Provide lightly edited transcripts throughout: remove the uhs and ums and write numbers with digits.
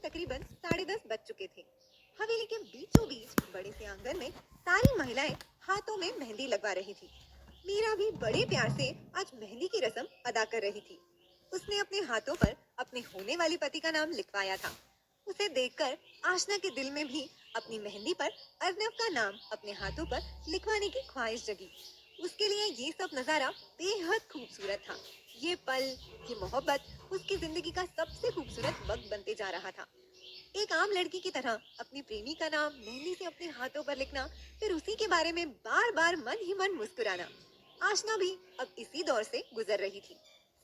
तकरीबन 10:30 बज चुके थे। हवेली के बीचों बीच बड़े से आंगन में सारी महिलाएं हाथों में मेहंदी लगवा रही थी। मीरा भी बड़े प्यार से आज मेहंदी की रस्म अदा कर रही थी। उसने अपने हाथों पर अपने होने वाले पति का नाम लिखवाया था। उसे देखकर आशना के दिल में भी अपनी मेहंदी पर अर्नव का नाम अपने हाथों पर लिखवाने की ख्वाहिश जगी। उसके लिए ये सब नजारा बेहद खूबसूरत था। ये पल, ये मोहब्बत उसकी जिंदगी का सबसे खूबसूरत वक्त बनते जा रहा था। एक आम लड़की की तरह अपनी प्रेमी का नाम मेहंदी से अपने हाथों पर लिखना, फिर उसी के बारे में बार बार मन ही मन मुस्कुराना। आशना भी अब इसी दौर से गुजर रही थी।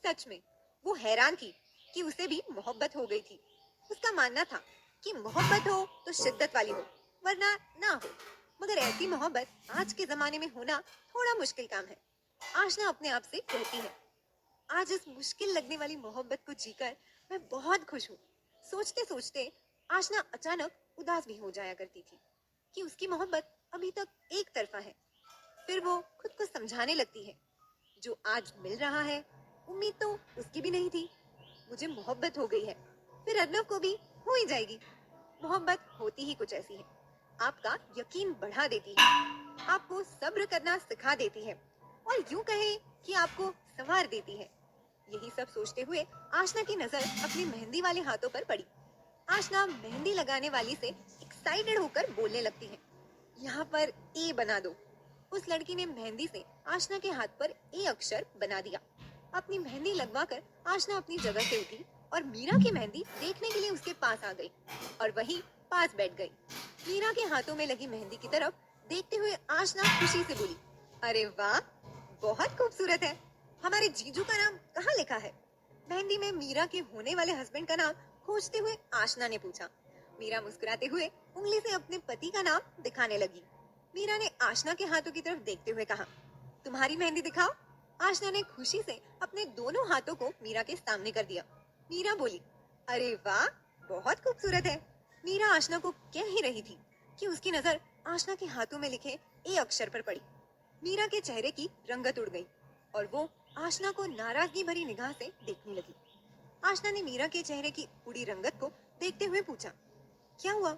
सच में वो हैरान थी कि उसे भी मोहब्बत हो गई थी। उसका मानना था कि मोहब्बत हो तो शिद्दत वाली हो, वरना ना हो। मगर ऐसी मोहब्बत आज के जमाने में होना थोड़ा मुश्किल काम है। आशना अपने आप से कहती है, आज इस मुश्किल लगने वाली मोहब्बत को जीकर मैं बहुत खुश हूँ। सोचते सोचते आशना अचानक उदास भी हो जाया करती थी कि उसकी मोहब्बत अभी तक एक तरफा है। फिर वो खुद को समझाने लगती है, जो आज मिल रहा है उम्मीद तो उसकी भी नहीं थी। मुझे मोहब्बत हो गई है, फिर अर्नव को भी हो ही जाएगी। मोहब्बत होती ही कुछ ऐसी है, आपका यकीन बढ़ा देती है, आपको सब्र करना सिखा देती है और यूं कहे कि आपको संवार देती है। यही सब सोचते हुए आशना की नजर अपनी मेहंदी वाले हाथों पर पड़ी। आशना मेहंदी लगाने वाली से एक्साइटेड होकर बोलने लगती है, यहाँ पर ए बना दो। उस लड़की ने मेहंदी से आशना के हाथ पर ए अक्षर बना दिया। अपनी मेहंदी लगवाकर आशना अपनी जगह से उठी और मीरा की मेहंदी देखने के लिए उसके पास आ गई और वहीं पास बैठ गई। मीरा के हाथों में लगी मेहंदी की तरफ देखते हुए आशना खुशी से बोली, अरे वाह, बहुत खूबसूरत है। हमारे जीजू का नाम कहाँ लिखा है? मेहंदी में मीरा के होने वाले हस्बैंड का नाम खोजते हुए आशना ने पूछा। मीरा मुस्कुराते हुए उंगली से अपने पति का नाम दिखाने लगी। मीरा ने आशना के हाथों की तरफ देखते हुए कहा, तुम्हारी मेहंदी दिखाओ। आशना ने खुशी से अपने दोनों हाथों को मीरा के सामने कर दिया। मीरा बोली, अरे वाह, बहुत खूबसूरत है। मीरा आशना को कह ही रही थी कि उसकी नजर आशना के हाथों में लिखे ए अक्षर पर पड़ी। मीरा के चेहरे की रंगत उड़ गई और वो आशना को नाराजगी भरी निगाह से देखने लगी। आशना ने मीरा के चेहरे की उड़ी रंगत को देखते हुए पूछा, क्या हुआ?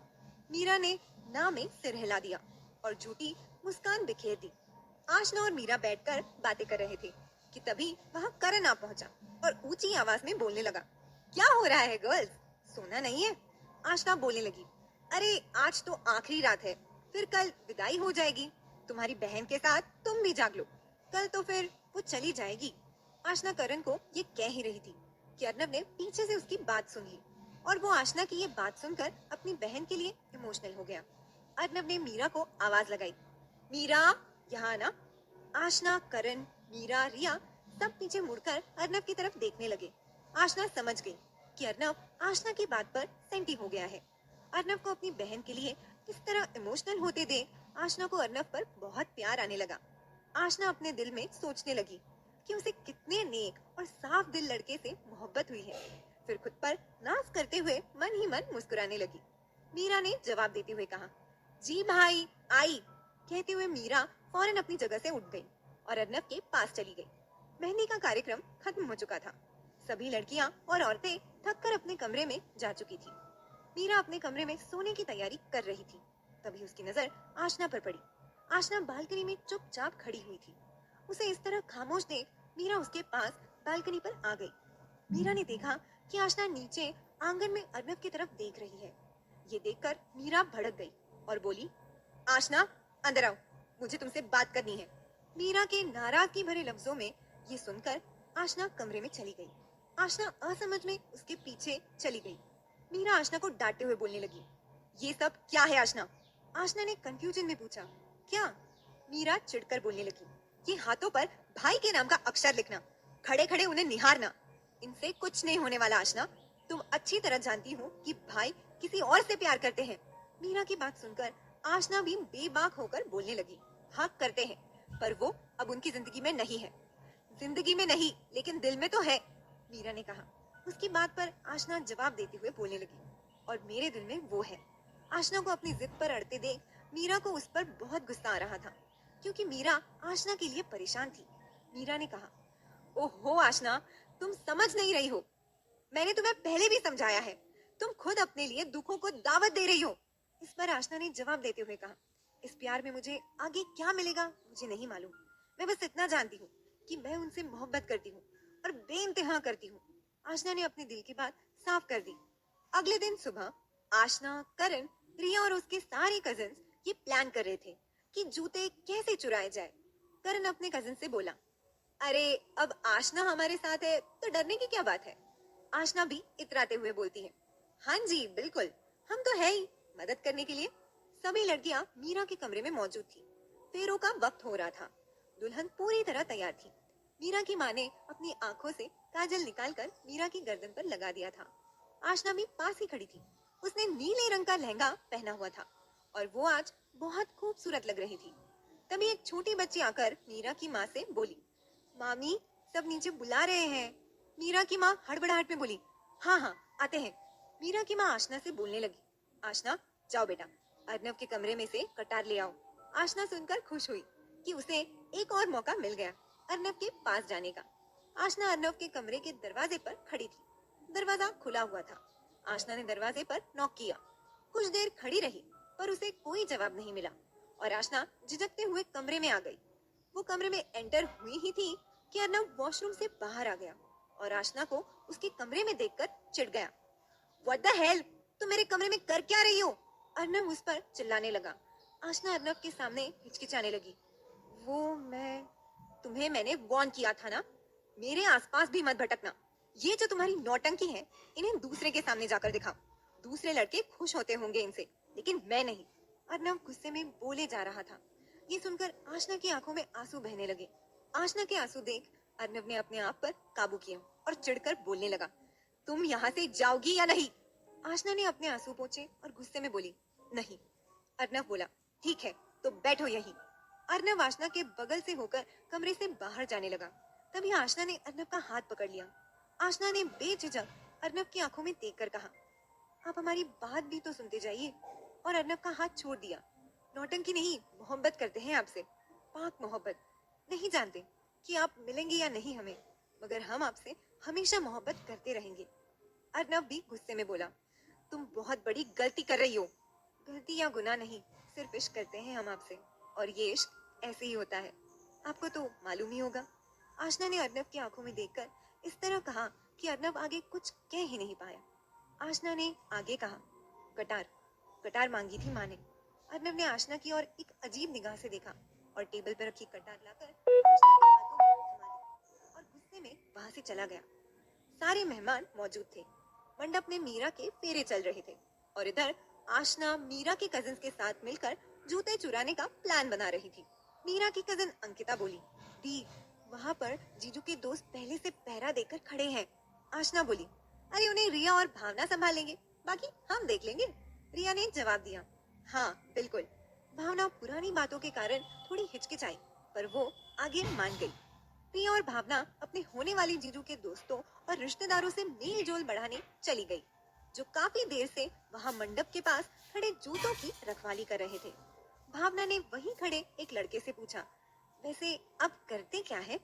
मीरा ने ना में सिर हिला दिया और झूठी मुस्कान बिखेर दी। आशना और मीरा बैठकर बातें कर रहे थे कि तभी वहां करण आ पहुंचा और ऊंची आवाज में बोलने लगा, क्या हो रहा है गर्ल्स, सोना नहीं है? आशना बोलने लगी, अरे आज तो आखिरी रात है, फिर कल विदाई हो जाएगी। तुम्हारी बहन के साथ तुम भी जाग लो, कल तो फिर वो चली जाएगी। आशना करण को ये कह ही रही थी कि अर्नव ने पीछे से उसकी बात सुन ली और वो आशना की ये बात सुनकर अपनी बहन के लिए इमोशनल हो गया। अर्नव ने मीरा को आवाज लगाई, मीरा यहाँ ना। आशना, करण, मीरा, रिया सब पीछे मुड़कर अर्नव की तरफ देखने लगे। आशना समझ गई कि अर्नव आशना की बात पर सेंटी हो गया है। अर्नव को अपनी बहन के लिए इस तरह इमोशनल होते देख आशना को अर्नव पर बहुत प्यार आने लगा। आशना अपने दिल में सोचने लगी कि उसे कितने नेक और साफ दिल लड़के से मोहब्बत हुई है। फिर खुद पर नाज करते हुए मन ही मन मुस्कुराने लगी। मीरा ने जवाब देते हुए कहा, जी भाई, आई। कहते हुए मीरा फौरन अपनी जगह से उठ गई और अर्नव के पास चली गई। मेहंदी का कार्यक्रम खत्म हो चुका था। सभी लड़कियां और औरतें थककर अपने कमरे में जा चुकी थी। मीरा अपने कमरे में सोने की तैयारी कर रही थी। तभी उसकी नजर आशना पर पड़ी। आशना बालकनी में चुपचाप खड़ी हुई थी। उसे इस तरह खामोश देख मीरा उसके पास बालकनी पर आ गई। मीरा ने देखा कि आशना नीचे आंगन में अर्नव की तरफ देख रही है। ये देखकर मीरा भड़क गई और बोली, आशना, अंदर आओ, मुझे तुमसे बात करनी है। मीरा के नाराजगी भरे लफ्जों में ये सुनकर आशना कमरे में चली गई। आशना असमझ में उसके पीछे चली गई। मीरा आशना को डांटते हुए बोलने लगी, ये सब क्या है आशना? आशना ने कंफ्यूजन में पूछा, क्या? मीरा चिढ़कर बोलने लगी, ये हाथों पर भाई के नाम का अक्षर लिखना, खड़े खड़े उन्हें निहारना, इनसे कुछ नहीं होने वाला आशना। तुम अच्छी तरह जानती हो कि भाई किसी और से प्यार करते हैं। मीरा की बात सुनकर आशना भी बेबाक होकर बोलने लगी, हाँ करते हैं, पर वो अब उनकी जिंदगी में नहीं है। जिंदगी में नहीं, लेकिन दिल में तो है, मीरा ने कहा। उसकी बात पर आशना जवाब देते हुए बोलने लगी, और मेरे दिल में वो है। आशना को अपनी जिद पर अड़ते देख मीरा को उस पर बहुत गुस्सा आ रहा था, क्योंकि मीरा आशना के लिए परेशान थी। मीरा ने कहा, ओहो आशना, तुम समझ नहीं रही हो। मैंने तुम्हें पहले भी समझाया है, तुम खुद अपने लिए दुखों को दावत दे रही हो। इस पर आशना ने जवाब देते हुए कहा, इस प्यार में मुझे आगे क्या मिलेगा मुझे नहीं मालूम। मैं बस इतना जानती हूँ कि मैं उनसे मोहब्बत करती हूँ और बेइंतहा करती हूँ। आशना ने अपने दिल की बात साफ कर दी। अगले दिन सुबह आशना, करण, रिया और उसके सारे कजिन्स ये प्लान कर रहे थे कि जूते कैसे चुराए जाए। करण अपने कजिन से बोला, अरे अब आशना हमारे साथ है तो डरने की क्या बात है। आशना भी इतराते हुए बोलती है, हाँ जी बिल्कुल, हम तो है ही मदद करने के लिए। सभी लड़कियां मीरा के कमरे में मौजूद थी। फेरों का वक्त हो रहा था। दुल्हन पूरी तरह तैयार थी। मीरा की माँ ने अपनी आंखों से काजल निकालकर मीरा की गर्दन पर लगा दिया था। आशना भी पास ही खड़ी थी। उसने नीले रंग का लहंगा पहना हुआ था और वो आज बहुत खूबसूरत लग रही थी। तभी एक छोटी बच्ची आकर मीरा की माँ से बोली, मामी सब नीचे बुला रहे हैं। मीरा की माँ हड़बड़ाहट में बोली, हाँ हाँ आते हैं। मीरा की माँ आशना से बोलने लगी, आशना जाओ बेटा, अर्नव के कमरे में से कटार ले आओ। आशना सुनकर खुश हुई कि उसे एक और मौका मिल गया अर्नव के पास जाने का। आशना अर्नव के कमरे के दरवाजे पर खड़ी थी। दरवाजा खुला हुआ था। आशना ने दरवाजे पर नॉक किया। कुछ देर खड़ी रही पर उसे कोई जवाब नहीं मिला और आशना झिझकते हुए कमरे में आ गई। वो कमरे में एंटर हुई ही थी कि अर्नव वॉशरूम से बाहर आ गया और आशना को उसके कमरे में देखकर चिढ़ गया। व्हाट द हेल, तुम मेरे कमरे में कर क्या रही हो? अर्नव उस पर चिल्लाने लगा। आशना अर्नव के सामने हिचकिचाने लगी। वो तुम्हें मैंने वार्न किया था ना, मेरे आसपास भी मत भटकना। ये जो तुम्हारी नौटंकी है इन्हें दूसरे के सामने जाकर दिखाओ। दूसरे लड़के खुश होते होंगे इनसे, लेकिन मैं नहीं। अर्नव गुस्से में बोले जा रहा था। ये सुनकर आशना की आंखों में आंसू बहने लगे। आशना के आंसू देख अर्नव ने अपने आप पर काबू किया और चिढ़कर बोलने लगा, तुम यहाँ से जाओगी या नहीं? आशना ने अपने आंसू पोंछे और गुस्से में बोली, नहीं। अर्नव बोला, ठीक है तो बैठो यहीं। अर्नव आशना के बगल से होकर कमरे से बाहर जाने लगा। तभी आशना ने अर्नव का हाथ पकड़ लिया। आशना ने बेझिझक अर्नव की आंखों में देखकर कहा, आप हमारी बात भी तो सुनते जाइए। और अर्नव का हाथ छोड़ दिया। नौटंकी नहीं, मोहब्बत करते हैं आपसे, पाक मोहब्बत। नहीं जानते कि आप मिलेंगे या नहीं हमें, मगर हम आपसे हमेशा मोहब्बत करते रहेंगे। अर्नव भी गुस्से में बोला, तुम बहुत बड़ी गलती कर रही हो। गलती या गुनाह नहीं, सिर्फ इश्क करते हैं हम आपसे, और ये इश्क ऐसे ही होता है, आपको तो मालूम ही होगा। आशना ने अर्नव की आंखों में देखकर इस तरह कहा कि अर्नव आगे कुछ कह ही नहीं पाया। आशना ने आगे कहा, कटार, कटार मांगी थी माँ ने। अर्नव ने आशना की ओर एक अजीब निगाह से देखा और टेबल पर रखी कटार लाकर आशना के हाथों में थमा दी और गुस्से में वहां से चला गया। सारे मेहमान मौजूद थे। मंडप में मीरा के फेरे चल रहे थे और इधर आशना मीरा के कजिन्स के साथ मिलकर जूते चुराने का प्लान बना रही थी। मीरा की कजिन अंकिता बोली, दी वहाँ पर जीजू के दोस्त पहले से पहरा देकर खड़े हैं। आशना बोली, अरे उन्हें रिया और भावना संभालेंगे, बाकी हम देख लेंगे। रिया ने जवाब दिया, हाँ बिल्कुल। भावना पुरानी बातों के कारण थोड़ी हिचकिचाई पर वो आगे मान गई। रिया और भावना अपने होने वाले जीजू के दोस्तों और रिश्तेदारों से मेल जोल बढ़ाने चली गई, जो काफी देर से वहाँ मंडप के पास खड़े जूतों की रखवाली कर रहे थे। भावना ने वहीं खड़े एक लड़के से पूछा, वैसे अब करते क्या है?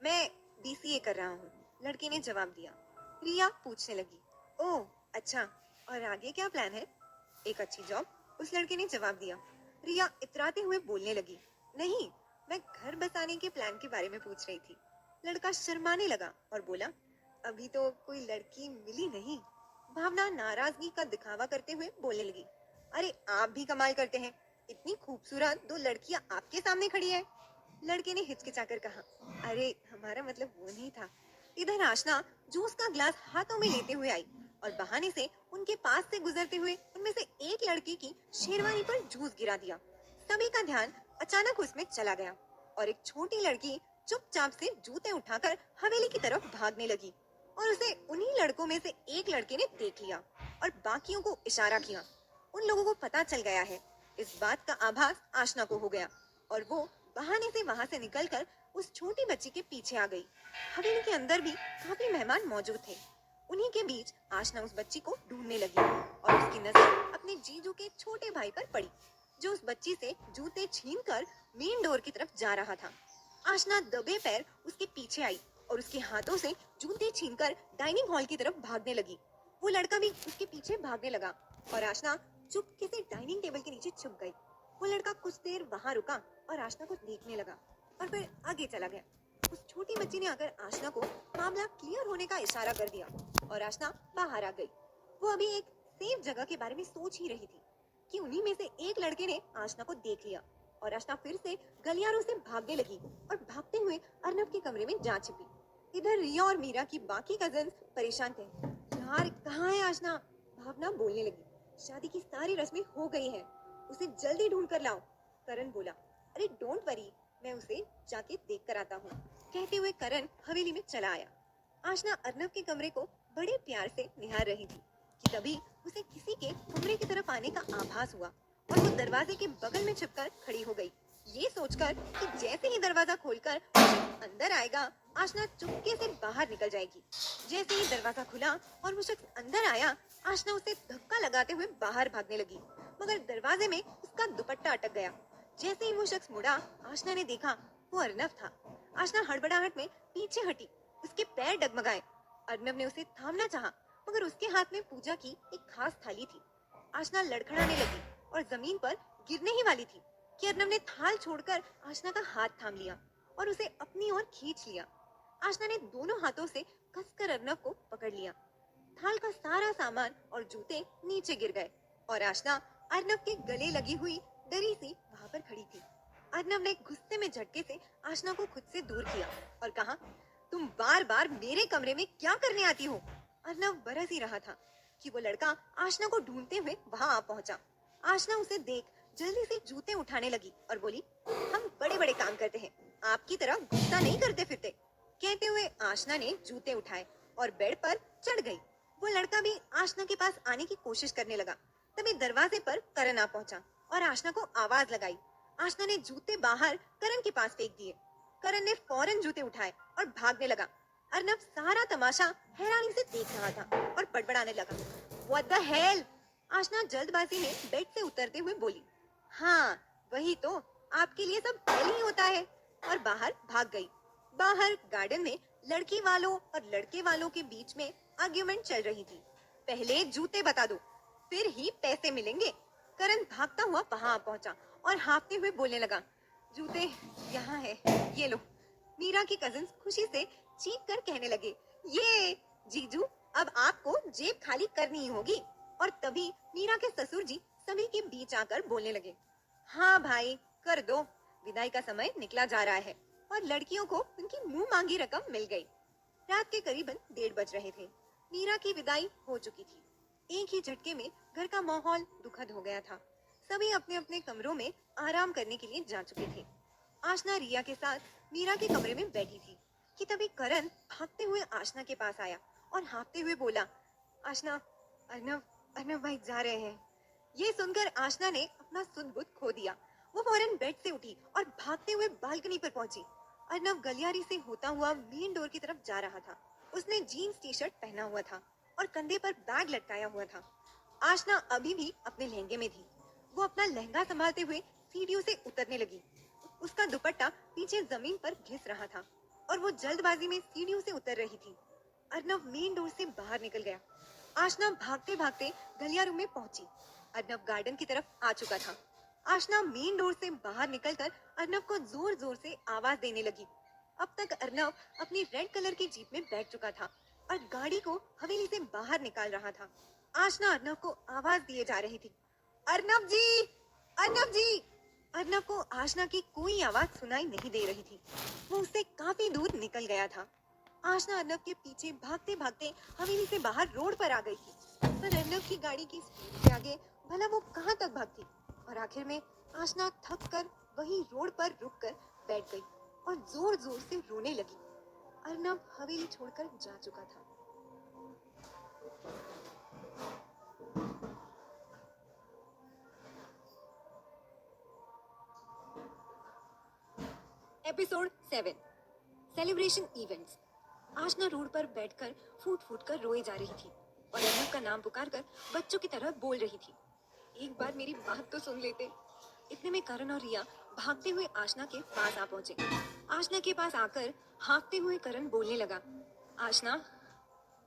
मैं बीसीए कर रहा हूँ, लड़के ने जवाब दिया। रिया पूछने लगी, ओह अच्छा, और आगे क्या प्लान है? एक अच्छी जॉब, उस लड़के ने जवाब दिया। रिया इतराते हुए बोलने लगी, नहीं, मैं घर बसाने के प्लान के बारे में पूछ रही थी। लड़का शर्माने लगा और बोला, अभी तो कोई लड़की मिली नहीं। भावना नाराजगी का दिखावा करते हुए बोलने लगी, अरे आप भी कमाल करते हैं, इतनी खूबसूरत दो लड़कियां आपके सामने खड़ी है। लड़के ने हिचकिचाकर कहा, अरे हमारा मतलब वो नहीं था। इधर आशना जूस का ग्लास हाथों में लेते हुए आई और बहाने से उनके पास से गुजरते हुए उनमें से एक लड़की की शेरवानी पर जूस गिरा दिया। सभी का ध्यान अचानक उसमें चला गया और एक छोटी लड़की चुपचाप से जूते उठाकर हवेली की तरफ भागने लगी और उसे उन्हीं लड़कों में से एक लड़के ने देख लिया और बाकियों को इशारा किया। उन लोगों को पता चल गया है। इस बात का आभास आशना को हो गया और वो बहाने से वहां से निकलकर उस छोटी बच्ची के पीछे आ गई। हवेली के अंदर भी काफी मेहमान मौजूद थे। उन्हीं के बीच आशना उस बच्ची को ढूंढने लगी और उसकी नजर अपने जीजू के छोटे भाई पर पड़ी, जो उस बच्ची से जूते छीनकर मेन डोर की तरफ जा रहा था। आशना दबे पैर उसके पीछे आई और उसके हाथों से जूते छीनकर डाइनिंग हॉल की तरफ भागने लगी। वो लड़का भी उसके पीछे भागने लगा और आशना चुपके से डाइनिंग टेबल के नीचे छुप गई। वो लड़का कुछ देर वहां रुका और आशना को देखने लगा और फिर आगे चला गया। उस छोटी बच्ची ने आकर आशना को मामला क्लियर होने का इशारा कर दिया और आशना बाहर आ गई। वो अभी एक सेफ जगह के बारे में सोच ही रही थी कि उन्हीं में से एक लड़के ने आशना को देख लिया और आशना फिर से गलियारों से भागने लगी और भागते हुए अर्नब के कमरे में जा छिपी। इधर रिया और मीरा की बाकी कजन्स परेशान थे। यार कहाँ है आशना? भावना बोलने लगी। शादी की सारी रस्में हो गई हैं, उसे जल्दी ढूंढ कर लाओ। करण बोला। अरे डोंट वरी, मैं उसे जाके देख कर आता हूँ। कहते हुए करण हवेली में चला आया। आशना अर्नब के कमरे को बड़े प्यार से निहार रही थी कि तभी उसे किसी के कमरे की तरफ आने का आभास हुआ और वो दरवाजे के बगल में छिपकर खड़ी हो गई। ये सोचकर कि जैसे ही दरवाजा खोलकर अंदर आएगा आशना चुपके से बाहर निकल जाएगी। जैसे ही दरवाजा खुला और वो शख्स अंदर आया, आशना उसे धक्का लगाते हुए बाहर भागने लगी, मगर दरवाजे में उसका दुपट्टा अटक गया। जैसे ही वो शख्स मुड़ा, आशना ने देखा वो अर्नब था। आशना हड़बड़ाहट में पीछे हटी, उसके पैर डगमगाए। अर्नब ने उसे थामना चाहा, मगर उसके हाथ में पूजा की एक खास थाली थी। आशना लड़खड़ाने लगी और जमीन पर गिरने ही वाली थी कि अर्नब ने थाल छोड़कर आशना का हाथ थाम लिया और उसे अपनी ओर खींच लिया। आशना ने दोनों हाथों से कसकर अर्नब को पकड़ लिया। थाल का सारा सामान और जूते नीचे गिर गए और आशना अर्नब के गले लगी हुई डरी सी वहां पर खड़ी थी। अर्नब ने गुस्से में झटके से आशना को खुद से दूर किया और कहा, तुम बार बार मेरे कमरे में क्या करने आती हो? अर्नब बरस ही रहा था कि वो लड़का आशना को ढूंढते हुए वहां आ पहुंचा। आशना उसे देख जल्दी से जूते उठाने लगी और बोली, हम बड़े बड़े काम करते हैं, आपकी तरह गुस्सा नहीं करते फिरते। कहते हुए आशना ने जूते उठाए और बेड पर चढ़ गई। वो लड़का भी आशना के पास आने की कोशिश करने लगा। तभी दरवाजे पर करण आ पहुंचा और आशना को आवाज लगाई। आशना ने जूते बाहर करण के पास फेंक दिए। करण ने फौरन जूते उठाए और भागने लगा। अर्नब सारा तमाशा हैरानी से देख रहा था और बड़बड़ाने लगा, What the hell? आशना जल्दबाजी में बेड से उतरते हुए बोली, हाँ वही तो, आपके लिए सब हल ही होता है, और बाहर भाग गई। बाहर गार्डन में लड़की वालों और लड़के वालों के बीच में आर्ग्यूमेंट चल रही थी। पहले जूते बता दो, फिर ही पैसे मिलेंगे। करण भागता हुआ वहां पहुंचा और हाँफते हुए बोलने लगा, जूते यहाँ है, ये लो। मीरा की कजिन्स खुशी से चीख कर कहने लगे, ये जीजू, अब आपको जेब खाली करनी ही होगी। और तभी मीरा के ससुर जी सभी के बीच आकर बोलने लगे, हाँ भाई कर दो, विदाई का समय निकला जा रहा है। और लड़कियों को उनकी मुंह मांगी रकम मिल गई। रात के करीबन 1:30 बज रहे थे। मीरा की विदाई हो चुकी थी। एक ही झटके में घर का माहौल दुखद हो गया था। सभी अपने अपने कमरों में आराम करने के लिए जा चुके थे। आशना रिया के साथ मीरा के कमरे में बैठी थी कि तभी करण भागते हुए आशना के पास आया और हाँफते हुए बोला, आशना, अर्नब भाई जा रहे हैं। ये सुनकर आशना ने अपना सुध-बुध खो दिया। वो फौरन बेड से उठी और भागते हुए बालकनी पर पहुंची। अर्नब गलियारी से होता हुआ मेन डोर की तरफ जा रहा था। उसने जीन्स टी शर्ट पहना हुआ था और कंधे पर बैग लटकाया हुआ था। आशना अभी भी अपने लहंगे में थी। वो अपना लहंगा संभालते हुए सीढ़ियों से उतरने लगी। उसका दुपट्टा पीछे जमीन पर घिस रहा था और वो जल्दबाजी में सीढ़ियों से उतर रही थी। अर्नब मेन डोर से बाहर निकल गया। आशना भागते भागते गलियारू में पहुंची। अर्नब गार्डन की तरफ आ चुका था। आशना मेन डोर से बाहर निकलकर अर्नब को जोर जोर से आवाज देने लगी। अब तक अर्नब अपनी रेड कलर की जीप में बैठ चुका था और गाड़ी को हवेली से बाहर निकाल रहा था। आशना अर्नब को आवाज दिए जा रही थी, अर्नब जी, अर्नब जी। अर्नब को आशना की कोई आवाज सुनाई नहीं दे रही थी। वो उससे काफी दूर निकल गया था। आशना अर्नब के पीछे भागते भागते हवेली से बाहर रोड पर आ गई थी, पर अर्नब की गाड़ी की स्पीड के आगे भला वो कहाँ तक भागती। और आखिर में आशना थक कर वही रोड पर रुक कर बैठ गई और जोर जोर से रोने लगी। अर्नब हवेली छोड़कर जा चुका था। Episode 7, celebration events. Aashna road पर बैठकर फूट फूट कर रोए जा रही थी और अर्नब का नाम पुकार कर बच्चों की तरह बोल रही थी, एक बार मेरी बात तो सुन लेते। इतने में करण और रिया भागते हुए आशना के पास आ पहुंचे। आशना के पास आकर हाँफते हुए करण बोलने लगा, आशना,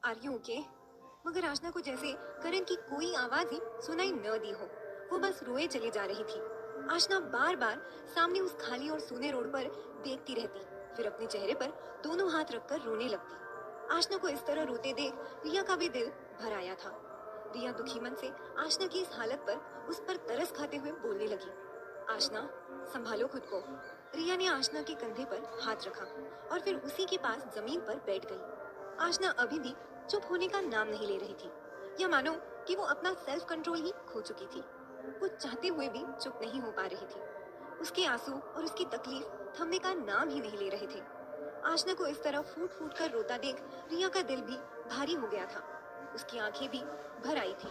आर यू ओके? मगर आशना को जैसे करण की कोई आवाज ही सुनाई न दी हो। वो बस रोए चली जा रही थी। आशना बार बार सामने उस खाली और सूने रोड पर देखती रहती, फिर अपने चेहरे पर दोनों हाथ रखकर रोने लगती। आशना को इस तरह रोते देख रिया का भी दिल भर आया था। रिया दुखी मन से आशना की इस हालत पर उस पर तरस खाते हुए बोलने लगी, आशना, संभालो खुद को। रिया ने आशना के कंधे पर हाथ रखा और फिर उसी के पास जमीन पर बैठ गई। आशना अभी भी चुप होने का नाम नहीं ले रही थी, या मानो कि वो अपना सेल्फ कंट्रोल ही खो चुकी थी। वो चाहते हुए भी चुप नहीं हो पा रही थी। उसके आंसू और उसकी तकलीफ थमने का नाम ही नहीं ले रहे थे। आशना को इस तरह फूट फूट कर रोता देख रिया का दिल भी भारी हो गया था। उसकी आंखें भी भर आई थी,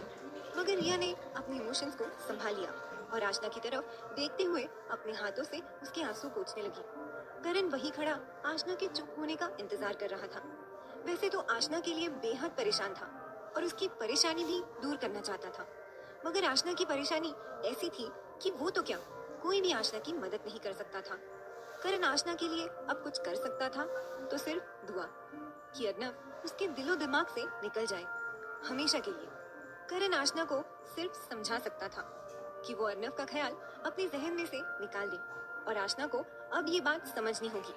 मगर रिया ने अपने इमोशंस को संभाल लिया और आशना की तरफ देखते हुए अपने हाथों से उसके आंसू पोंछने लगी। करण वही खड़ा आशना के चुप होने का इंतजार कर रहा था। वैसे तो आशना के लिए बेहद परेशान था और उसकी परेशानी भी दूर करना चाहता था, मगर आशना की परेशानी ऐसी थी कि वो तो क्या, कोई भी आशना की मदद नहीं कर सकता था। करण आशना के लिए अब कुछ कर सकता था तो सिर्फ दुआ, कि अर्नव उसके दिलो दिमाग से निकल जाए हमेशा के लिए। करण आशना को सिर्फ समझा सकता था कि वो अर्नव का ख्याल अपने जहन में से निकाल दे, और आशना को अब ये बात समझनी होगी,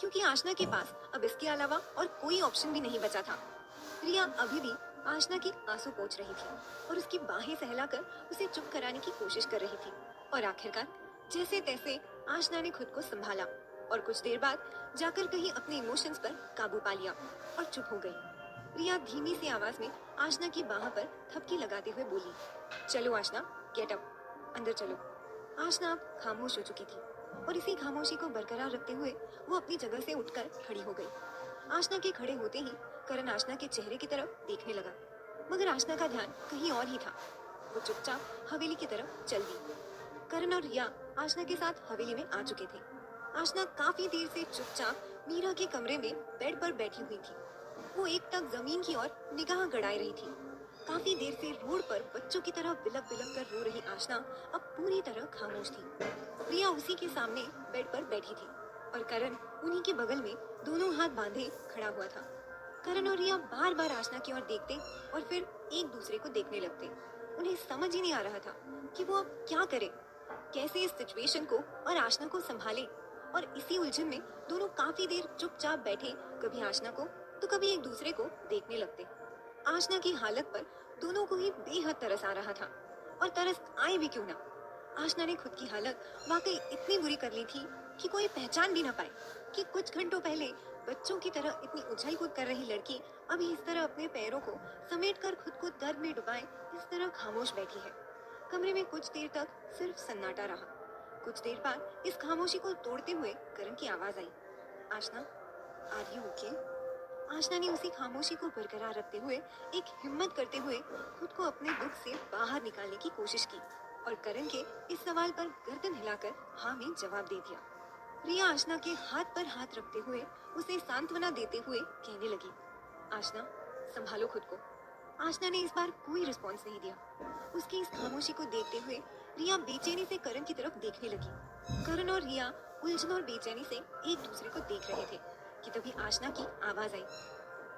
क्योंकि आशना के पास अब इसके अलावा और कोई ऑप्शन भी नहीं बचा था। रिया अभी भी आशना की आंसू पोंछ रही थी और उसकी बाहें सहलाकर उसे चुप कराने की कोशिश कर रही थी, और आखिरकार जैसे तैसे आशना ने खुद को संभाला और कुछ देर बाद जाकर कहीं अपने इमोशंस पर काबू पा लिया और चुप हो गई। रिया धीमी सी आवाज में आशना की बाह पर थपकी लगाते हुए बोली, चलो आशना, गेट अप, अंदर चलो। आशना अब खामोश हो चुकी थी और इसी खामोशी को बरकरार रखते हुए वो अपनी जगह से उठकर खड़ी हो गई। आशना के खड़े होते ही करण आशना के चेहरे की तरफ देखने लगा, मगर आशना का ध्यान कहीं और ही था। वो चुपचाप हवेली की तरफ चल दी। करण और रिया आशना के साथ हवेली में आ चुके थे। आशना काफी देर से चुपचाप मीरा के कमरे में बेड पर बैठी हुई थी। वो एक टक जमीन की ओर निगाह गड़ाए रही थी। काफी देर से रोड पर बच्चों की तरह बिलक बिलक कर रो रही आशना अब पूरी तरह खामोश थी। रिया उसी के सामने बेड पर बैठी थी और करण उन्हीं के बगल में दोनों हाथ बांधे खड़ा हुआ था। करण और रिया बार बार आशना की ओर देखते और फिर एक दूसरे को देखने लगते। उन्हें समझ ही नहीं आ रहा था कि वो अब क्या करे, कैसे इस सिचुएशन को और आशना को संभाले। और इसी उलझन में दोनों काफी देर चुपचाप बैठे, कभी आशना को तो कभी एक दूसरे को देखने लगते। आशना की हालत पर दोनों को ही बेहद तरस आ रहा था, और तरस आए भी क्यों ना। आशना ने खुद की हालत वाकई इतनी बुरी कर ली थी कि कोई पहचान भी ना पाए कि कुछ घंटों पहले बच्चों की तरह इतनी उछल कूद कर रही लड़की अभी इस तरह अपने पैरों को समेटकर खुद को दर्द में डुबाए इस तरह खामोश बैठी है। कमरे में कुछ देर तक सिर्फ सन्नाटा रहा। कुछ देर बाद इस खामोशी को तोड़ते हुए करण की आवाज आई, आशना, आर यू ओके? आशना ने उसी खामोशी को बरकरार रखते हुए एक हिम्मत करते हुए खुद को अपने दुख से बाहर निकालने की कोशिश की, और करण के इस सवाल पर गर्दन हिलाकर हाँ में जवाब दे दिया। रिया आशना के हाथ पर हाथ रखते हुए उसे सांत्वना देते हुए कहने लगी, आशना, संभालो खुद को। आशना ने इस बार कोई रिस्पॉन्स नहीं दिया। उसकी इस खामोशी को देखते हुए रिया बेचैनी से करण की तरफ देखने लगी। करण और रिया उलझन और बेचैनी से एक दूसरे को देख रहे थे कि तभी आशना की आवाज आई,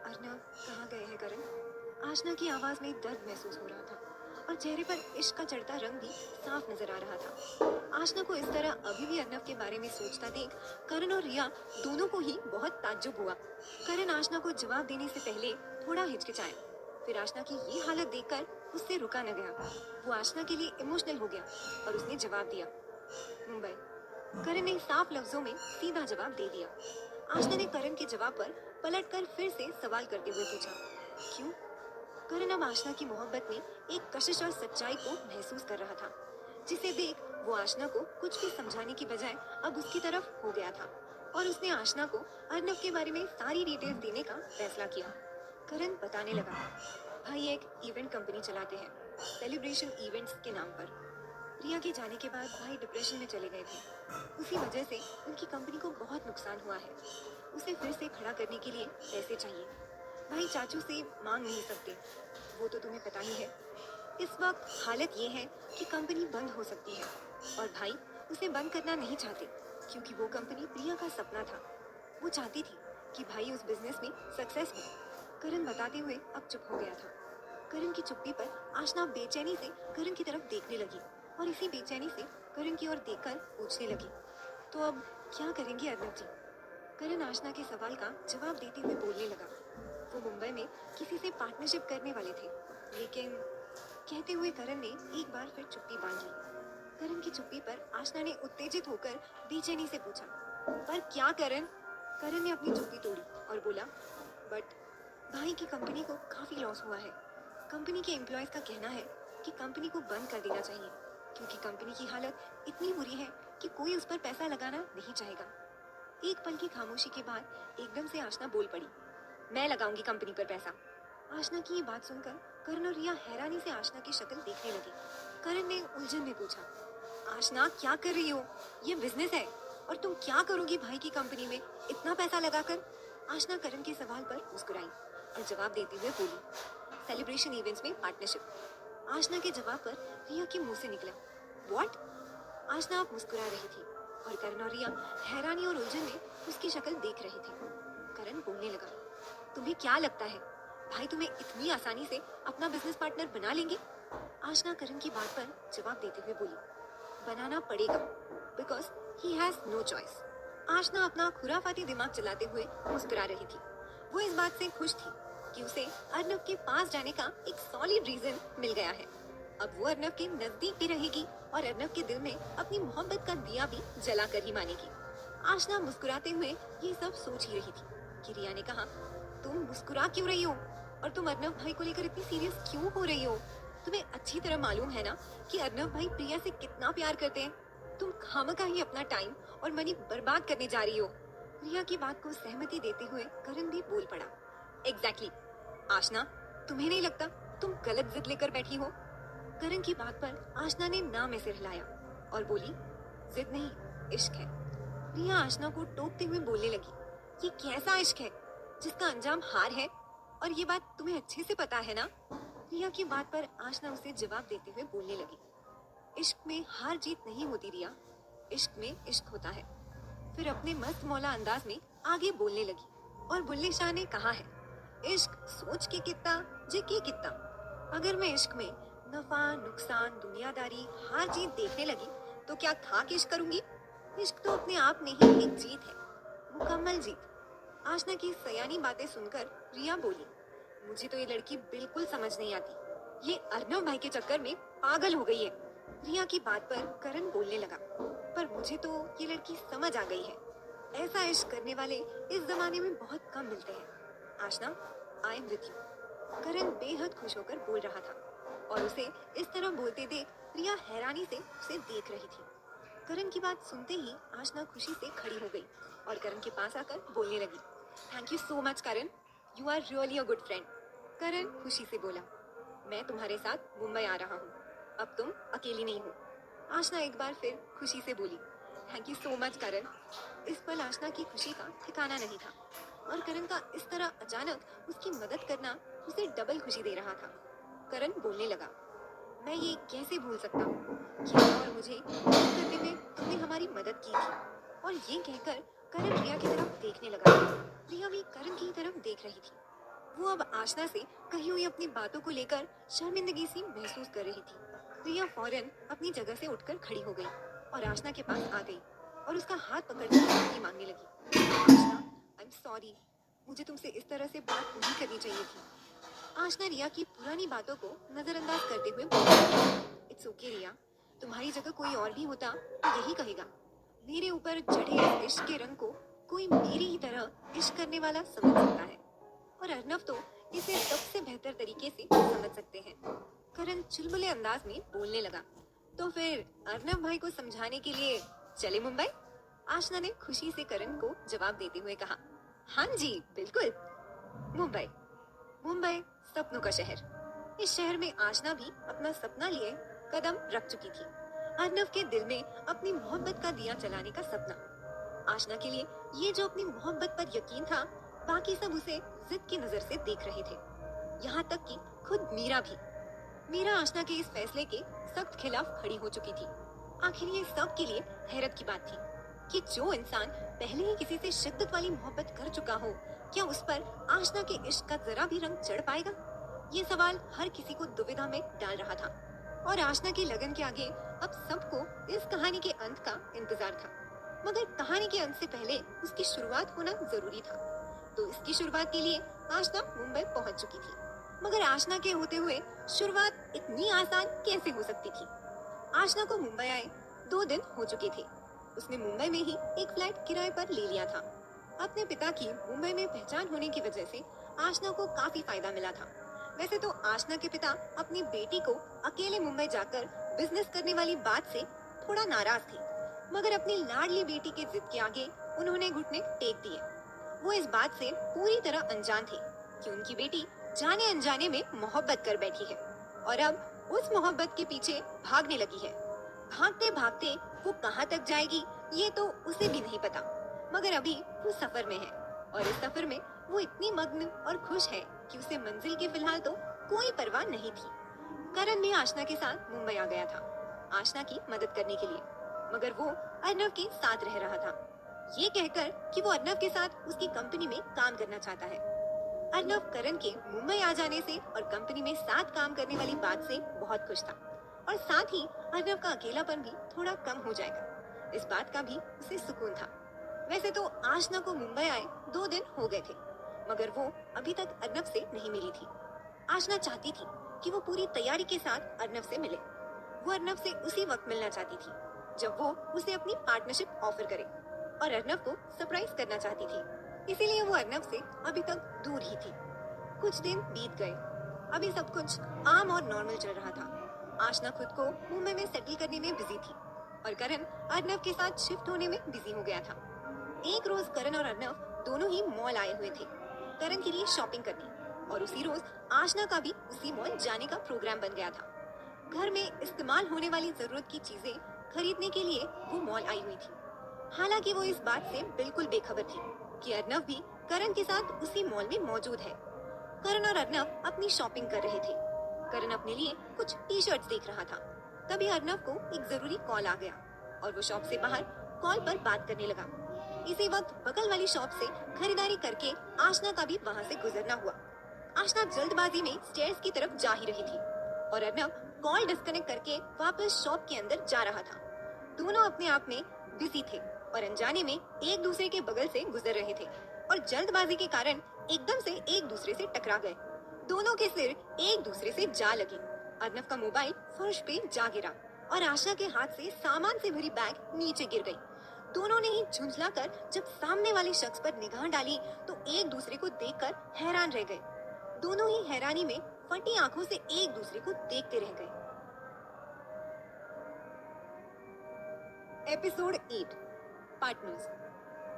अर्नव कहाँ गए हैं करण? आशना की आवाज में दर्द महसूस हो रहा था और चेहरे पर इश्क का चढ़ता रंग भी साफ नजर आ रहा था। आशना को इस तरह अभी भी अर्नव के बारे में सोचता देख करण और रिया दोनों को ही बहुत ताज्जुब हुआ। करण आशना को जवाब देने से पहले थोड़ा हिचकिचाया, फिर आशना की ये हालत देखकर उससे रुका न गया। वो आशना के लिए इमोशनल हो गया और उसने जवाब दिया, मुंबई। करण ने साफ लफ्जों में सीधा जवाब दे दिया। आशना ने करण के जवाब पर पलटकर फिर से सवाल करते हुए पूछा, क्यों? करण अब आशना की मोहब्बत में एक कशिश और सच्चाई को महसूस कर रहा था, जिसे देख वो आशना को कुछ भी समझाने की बजाय अब उसकी तरफ हो गया था, और उसने आशना को अर्नव के बारे में सारी डिटेल्स देने का फैसला किया। करण बताने लगा, भाई एक इवेंट कंपनी चलाते हैं, सेलिब्रेशन इवेंट्स के नाम पर। रिया के जाने के बाद भाई डिप्रेशन में चले गए थे। उसी वजह से उनकी कंपनी को बहुत नुकसान हुआ है। उसे फिर से खड़ा करने के लिए पैसे चाहिए। भाई चाचू से मांग नहीं सकते, वो तो तुम्हें पता ही है। इस वक्त हालत ये है कि कंपनी बंद हो सकती है, और भाई उसे बंद करना नहीं चाहते, क्योंकि वो कंपनी प्रिया का सपना था। वो चाहती थी कि भाई उस बिजनेस में सक्सेस हो। करण बताते हुए अब चुप हो गया था। करण की चुप्पी पर आशना बेचैनी से करण की तरफ देखने लगी और इसी बेचैनी से करण की ओर देखकर पूछने लगी, तो अब क्या करेंगे अर्नब जी? करण आशना के सवाल का जवाब देते हुए बोलने लगा, वो मुंबई में किसी से पार्टनरशिप करने वाले थे, लेकिन कहते हुए करण ने एक बार फिर चुप्पी बांध ली। करण की चुप्पी पर आशना ने उत्तेजित होकर बेचैनी से पूछा, पर क्या करण? करण ने अपनी चुप्पी तोड़ी और बोला, बट भाई की कंपनी को काफी लॉस हुआ है। कंपनी के एम्प्लॉयज का कहना है कि कंपनी को बंद कर देना चाहिए, क्योंकि कंपनी की हालत इतनी बुरी है कि कोई उस पर पैसा लगाना नहीं चाहेगा। एक पल की खामोशी के बाद एकदम से आशना बोल पड़ी, मैं लगाऊंगी कंपनी पर पैसा। आशना की ये बात सुनकर करण और रिया हैरानी से आशना की शक्ल देखने लगे। करण ने उलझन में पूछा, आशना क्या कर रही हो? ये बिजनेस है और तुम क्या करोगी भाई की कंपनी में इतना पैसा लगाकर? आशना करण के सवाल पर मुस्कुराई और जवाब देते हुए बोली, सेलिब्रेशन इवेंट्स में पार्टनरशिप। आशना के जवाब पर रिया के मुंह से निकला, व्हाट? आशना अब मुस्कुरा रही थी और करण और रिया हैरानी और उलझन में उसकी शक्ल देख रहे थे। करण बोलने लगा, तुम्हें क्या लगता है भाई तुम्हें इतनी आसानी से अपना बिजनेस पार्टनर बना लेंगे? आशना करण की बात पर जवाब देते हुए बोली, बनाना पड़ेगा, because he has no choice. Aashna अपना खुराफाती दिमाग चलाते हुए मुस्कुरा रही थी। वो इस बात से खुश थी कि उसे अर्नब के पास जाने का एक सॉलिड रीजन मिल गया है। अब वो अर्नब के नजदीक भी रहेगी और अर्नब के दिल में अपनी मोहब्बत का दिया भी जला कर ही मानेगी। आशना मुस्कुराते हुए ये सब सोच ही रही थी कि रिया ने कहा, तुम मुस्कुरा क्यों रही हो और तुम अर्नब भाई को लेकर इतनी सीरियस क्यों हो रही हो? तुम्हें अच्छी तरह मालूम है ना कि अर्नब भाई प्रिया से कितना प्यार करते हैं। तुम खामखा ही अपना टाइम और मनी बर्बाद करने जा रही हो। रिया की बात को सहमति देते हुए करण भी बोल पड़ा, एग्जैक्टली। आशना, तुम्हें नहीं लगता तुम गलत जिद लेकर बैठी हो? करण की बात पर आशना ने ना में सिर हिलाया और बोली, जिद नहीं, इश्क है। रिया आशना को टोकते हुए बोलने लगी, ये कैसा इश्क है जिसका अंजाम हार है? और ये बात तुम्हें अच्छे से पता है ना? रिया की बात पर आशना उसे जवाब देते हुए बोलने लगी, इश्क में हार जीत नहीं होती रिया, इश्क में इश्क होता है। फिर अपने मस्त मौला अंदाज में आगे बोलने लगी, और बुल्ले शाह ने कहा है, इश्क सोच के कितना जे के कितना। अगर मैं इश्क में नफा नुकसान दुनियादारी हार जीत देखने लगी तो क्या खा के इश्क करूंगी? इश्क तो अपने आप में ही एक जीत है, मुकम्मल जीत। आशना की सयानी बातें सुनकर रिया बोली, मुझे तो ये लड़की बिल्कुल समझ नहीं आती, ये अर्नब भाई के चक्कर में पागल हो गई है। रिया की बात पर करण बोलने लगा, पर मुझे तो ये लड़की समझ आ गई है, ऐसा इश्क करने वाले इस जमाने में बहुत कम मिलते हैं। आशना, आई एम विद यू। करण बेहद खुश होकर बोल रहा था और उसे इस तरह बोलते देख रिया हैरानी से उसे देख रही थी। करण की बात सुनते ही आशना खुशी से खड़ी हो गई और करण के पास आकर बोलने लगी, thank you so much Karan, you are really a good friend. Karan खुशी से बोला, मैं तुम्हारे साथ मुंबई आ रहा हूँ, अब तुम अकेली नहीं हो। आशना एक बार फिर खुशी से बोली, थैंक यू सो मच करण। इस पल आशना की खुशी का ठिकाना नहीं था और करण का इस तरह अचानक उसकी मदद करना उसे डबल खुशी दे रहा था। करण बोलने लगा, मैं ये कैसे भूल सकता हूँ कि रिया और मुझे मदद करने में तुमने हमारी मदद की थी। और ये कहकर करण रिया की तरफ देखने लगा। रिया भी करण की तरफ देख रही थी। वो अब आशना से कही हुई अपनी बातों को लेकर शर्मिंदगी सी महसूस कर रही थी। रिया फौरन अपनी जगह से उठकर खड़ी हो गई और आशना के पास आ गई और उसका हाथ पकड़कर माफी मांगने लगी। आशना, आई एम सॉरी, मुझे तुमसे इस तरह से बात नहीं करनी चाहिए थी। आशना रिया की पुरानी बातों को नजरअंदाज करते हुए बोली, इट्स ओके रिया, तुम्हारी जगह कोई और भी होता तो यही कहेगा। मेरे ऊपर चढ़े इस इश्क के रंग को कोई मेरी ही तरह इश्क करने वाला समझ सकता है और अर्नब तो इसे सबसे बेहतर तरीके से समझ सकते हैं। करण चुलबुले अंदाज में बोलने लगा, तो फिर अर्नब भाई को समझाने के लिए चले मुंबई? आशना ने खुशी से करण को जवाब देते हुए कहा, हाँ जी बिल्कुल, मुंबई। मुंबई सपनों का शहर। इस शहर में आशना भी अपना सपना लिए कदम रख चुकी थी। अर्नब के दिल में अपनी मोहब्बत का दिया जलाने का सपना। आशना के लिए ये जो अपनी मोहब्बत पर यकीन था, बाकी सब उसे जिद की नजर से देख रहे थे, यहाँ तक कि खुद मीरा भी। मीरा आशना के इस फैसले के सख्त खिलाफ खड़ी हो चुकी थी। आखिर ये सब के लिए हैरत की बात थी कि जो इंसान पहले ही किसी से शिद्दत वाली मोहब्बत कर चुका हो, क्या उस पर आशना के इश्क का जरा भी रंग चढ़ पाएगा? ये सवाल हर किसी को दुविधा में डाल रहा था और आशना की लगन के आगे अब सबको इस कहानी के अंत का इंतजार था। मगर कहानी के अंत से पहले उसकी शुरुआत होना जरूरी था। तो इसकी शुरुआत के लिए आशना मुंबई पहुंच चुकी थी। मगर आशना के होते हुए शुरुआत इतनी आसान कैसे हो सकती थी? आशना को मुंबई आए 2 दिन हो चुके थे। उसने मुंबई में ही एक फ्लैट किराए पर ले लिया था। अपने पिता की मुंबई में पहचान होने की वजह से आशना को काफी फायदा मिला था। वैसे तो आशना के पिता अपनी बेटी को अकेले मुंबई जाकर बिजनेस करने वाली बात से थोड़ा नाराज थे, मगर अपनी लाडली बेटी के जिद के आगे उन्होंने घुटने टेक दिए। वो इस बात से पूरी तरह अनजान थे कि उनकी बेटी जाने अनजाने में मोहब्बत कर बैठी है और अब उस मोहब्बत के पीछे भागने लगी है। भागते भागते वो कहाँ तक जाएगी ये तो उसे भी नहीं पता, मगर अभी वो सफर में है और इस सफर में वो इतनी मग्न और खुश है कि उसे मंजिल की फिलहाल तो कोई परवाह नहीं थी। करण भी आशना के साथ मुंबई आ गया था आशना की मदद करने के लिए, मगर वो अर्नव के साथ रह रहा था, ये कहकर कि वो अर्नव के साथ उसकी कंपनी में काम करना चाहता है। अर्नव करण के मुंबई आ जाने से और कंपनी में साथ काम करने वाली बात से बहुत खुश था और साथ ही अर्नव का अकेलापन भी थोड़ा कम हो जाएगा, इस बात का भी उसे सुकून था। वैसे तो आशना को मुंबई आए 2 दिन हो गए थे, मगर वो अभी तक अर्नव से नहीं मिली थी। आशना चाहती थी कि वो पूरी तैयारी के साथ अर्नव से मिले। वो अर्नव से उसी वक्त मिलना चाहती थी जब वो उसे अपनी पार्टनरशिप ऑफर करे और अर्नव को सरप्राइज करना चाहती थी, इसीलिए वो अर्नव से अभी तक दूर ही थी। कुछ दिन बीत गए, अभी सब कुछ आम और नॉर्मल चल रहा था। आशना खुद को मुंबई में सेटल करने में बिजी थी और करण अर्नव के साथ शिफ्ट होने में बिजी हो गया था। एक रोज करण और अर्नव दोनों ही मॉल आए हुए थे करण के लिए शॉपिंग करने, और उसी रोज आशना का भी उसी मॉल जाने का प्रोग्राम बन गया था। घर में इस्तेमाल होने वाली जरूरत की चीजें खरीदने के लिए वो मॉल आई हुई थी। हालांकि वो इस बात से बिल्कुल बेखबर थी कि अर्नव भी करण के साथ उसी मॉल में मौजूद है। करण और अर्नव अपनी शॉपिंग कर रहे थे। करण अपने लिए कुछ टी शर्ट्स देख रहा था, तभी अर्नव को एक जरूरी कॉल आ गया और वो शॉप से बाहर कॉल पर बात करने लगा। इसी वक्त बगल वाली शॉप से खरीदारी करके आशना का भी वहाँ से गुजरना हुआ। आशना जल्दबाजी में स्टेयर्स की तरफ जा ही रही थी और अर्नव कॉल डिस्कनेक्ट करके वापस शॉप के अंदर जा रहा था। दोनों अपने आप में बिजी थे और अनजाने में एक दूसरे के बगल से गुजर रहे थे और जल्दबाजी के कारण एकदम से एक दूसरे से टकरा गए। दोनों के सिर एक दूसरे से जा लगे। अर्नव का मोबाइल फर्श पे जा गिरा और आशा के हाथ से सामान से भरी बैग नीचे गिर गई। दोनों ने ही झुंझलाकर जब सामने वाले शख्स पर निगाह डाली तो एक दूसरे को देखकर हैरान रह गए। दोनों ही हैरानी में फटी आंखों से एक दूसरे को देखते रह गए। Episode 8 partners.